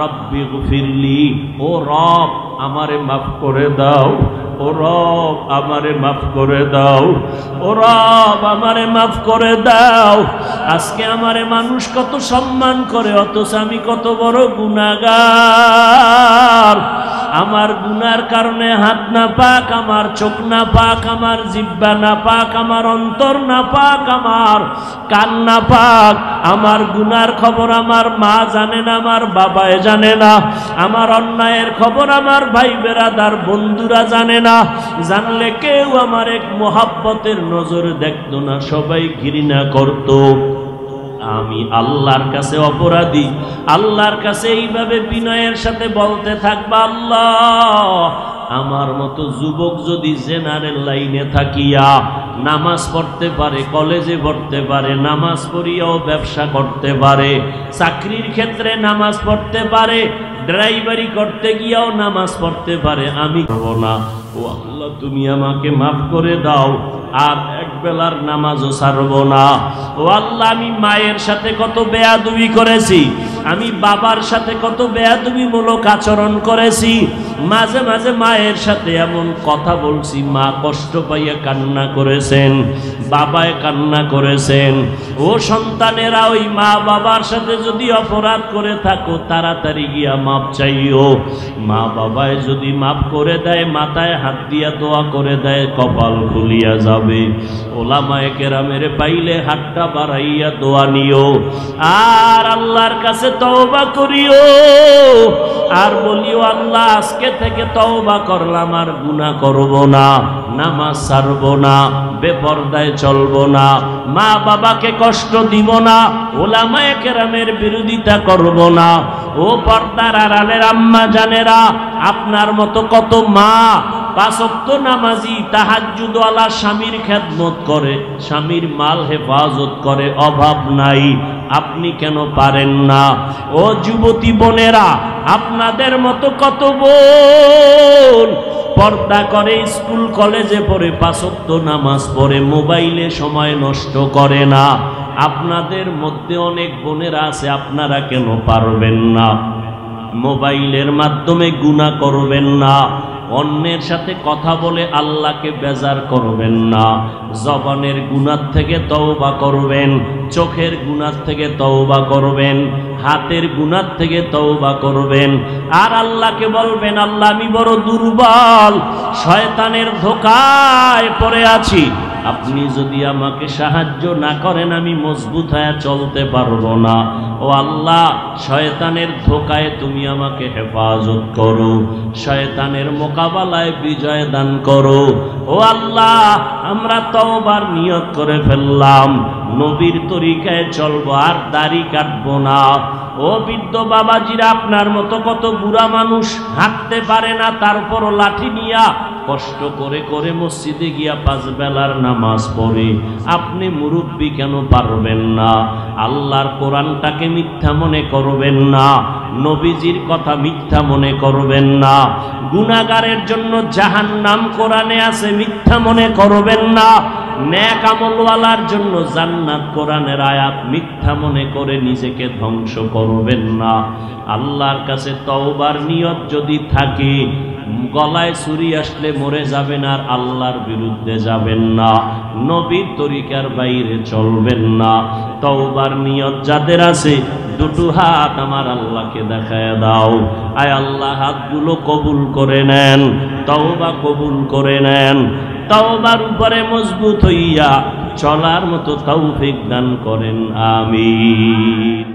রব্বি গফিরলি। ও রব আমারে মাফ করে দাও, ও রব আমারে মাফ করে দাও, ও রব আমারে মাফ করে দাও। আজকে আমারে মানুষ কত সম্মান করে, অথচ আমি কত বড় গুনাহগার। আমার গুনার কারণে হাত না পাক, আমার চোখ না পাক, আমার জিহ্বা না পাক, আমার অন্তর না পাক, আমার কান না পাক। আমার গুনার খবর আমার মা জানে না, আমার বাবায় জানে না। আমার অন্যায়ের খবর আমার ভাই বেরাদার বন্ধুরা জানে না। জানলে কেউ আমার এক মোহাব্বতের নজরে দেখতো না, সবাই ঘৃণা করত। আমি আল্লাহর কাছে অপরাধী। আল্লাহর কাছে এইভাবে বিনয়ের সাথে বলতে থাকবা, আল্লাহ আমার মতো যুবক যদি জেনারেল লাইনে থাকিয়া নামাজ পড়তে পারে, কলেজে পড়তে পারে, নামাজ পড়িয়াও ব্যবসা করতে পারে, চাকরির ক্ষেত্রে নামাজ পড়তে পারে, ড্রাইভারি করতে গিয়াও নামাজ পড়তে পারে, আমি করব না। ও আল্লাহ তুমি আমাকে মাফ করে দাও, আর 1 বেলার নামাজও ছাড়ব না। ও আল্লাহ আমি মায়ের সাথে কত বেয়াদবি করেছি, আমি বাবার সাথে কত বেয়াদবিমূলক আচরণ করেছি। মাঝে মাঝে মায়ের সাথে এমন কথা বলছি, মা কষ্ট পাইয়া কান্না করেছেন, বাবায় কান্না করেছেন। ও সন্তানেরা, ওই মা বাবার সাথে যদি অপরাধ করে থাকো তাড়াতাড়ি গিয়া মাপ চাইও। মা বাবায় যদি মাফ করে দেয়, মাথায় হাত দিয়া দোয়া করে দেয়, কপাল খুলিয়া যাবে। ওলামায়ে কেরামের পাইলে হাতটা বাড়াইয়া দোয়া নিও, আর আল্লাহর কাছে তওবা করিও, আর বলিও আল্লাহ আজকে আজকে থেকে তওবা করলাম, আর গুনাহ করব না, নামাজ ছাড়ব না, বেপরদায় চলব না, মা বাবাকে কষ্ট দিব না, উলামায়ে কেরামের বিরোধিতা করব না। ও পর্দার আড়ালের আম্মা জানেরা, আপনার মতো কত মা 5 ওয়াক্ত নামাজি, তাহাজ্জুদওয়ালা, স্বামীর খেদমত করে, স্বামীর মাল হেফাজত করে, অভাব নাই। আপনি কেন পারেন না? ও যুবতী বোনেরা, আপনাদের মতো কত বোন পর্দা করে, স্কুল কলেজে পড়ে, 5 ওয়াক্ত নামাজ পড়ে, মোবাইলে সময় নষ্ট করে না। আপনাদের মধ্যে অনেক বোনেরা আছে, আপনারা কেন পারবেন না? মোবাইলের মাধ্যমে গুনাহ করবেন না, অন্যের সাথে কথা বলে আল্লাহকে বেজার করবেন না, জবানের গুনাহ থেকে তওবা করবেন, চোখের গুনাহ থেকে তওবা করবেন, হাতের গুনাহ থেকে তওবা করবেন। আর আল্লাহকে বলবেন, আল্লাহ আমি বড় দুর্বল, শয়তানের ধোঁকায় পড়ে আছি, আপনি যদি আমাকে সাহায্য না করেন আমি মজবুত হয়ে চলতে পারবো না। ও আল্লাহ, শয়তানের ধোঁকায় তুমি আমাকে হেফাজত করো, শয়তানের মোকাবেলায় বিজয় দান করো। ও আল্লাহ, আমরা তওবার নিয়ত করে ফেললাম, নবীর তরিকায় চলবো, আর দাড়ি কাটবো না। ও বৃদ্ধ বাবাজিরা, আপনার মতো কত বুড়া মানুষ হাঁটতে পারে না, তারপরও লাঠি নিয়া কষ্ট করে করে মসজিদে গিয়া 5 বেলার নামাজ পড়ে। আপনি মুরব্বী কেন পারবেন না? আল্লাহর কোরআনটাকে মিথ্যা মনে করবেন না, নবীজির কথা মিথ্যা মনে করবেন না, গুনাহগারের জন্য জাহান্নাম কোরআনে আছে মিথ্যা মনে করবেন না, নেক আমলওয়ালার জন্য জান্নাত কোরআনের আয়াত মিথ্যা মনে করে নিজেকে ধ্বংস করবেন না। আল্লাহর কাছে তওবার নিয়ত যদি থাকে, গলায় ছুরি আসলে মরে যাবেন, আর আল্লাহর বিরুদ্ধে যাবেন না, নবীর তরিকার বাইরে চলবেন না। তওবার নিয়ত যাদের আছে, দুটো হাত আমার আল্লাহকে দেখায় দাও। আয় আল্লাহ, হাতগুলো কবুল করে নেন, তওবা কবুল করে নেন, তওবার উপরে মজবুত হইয়া চলার মতো তৌফিক দান করেন, আমিন।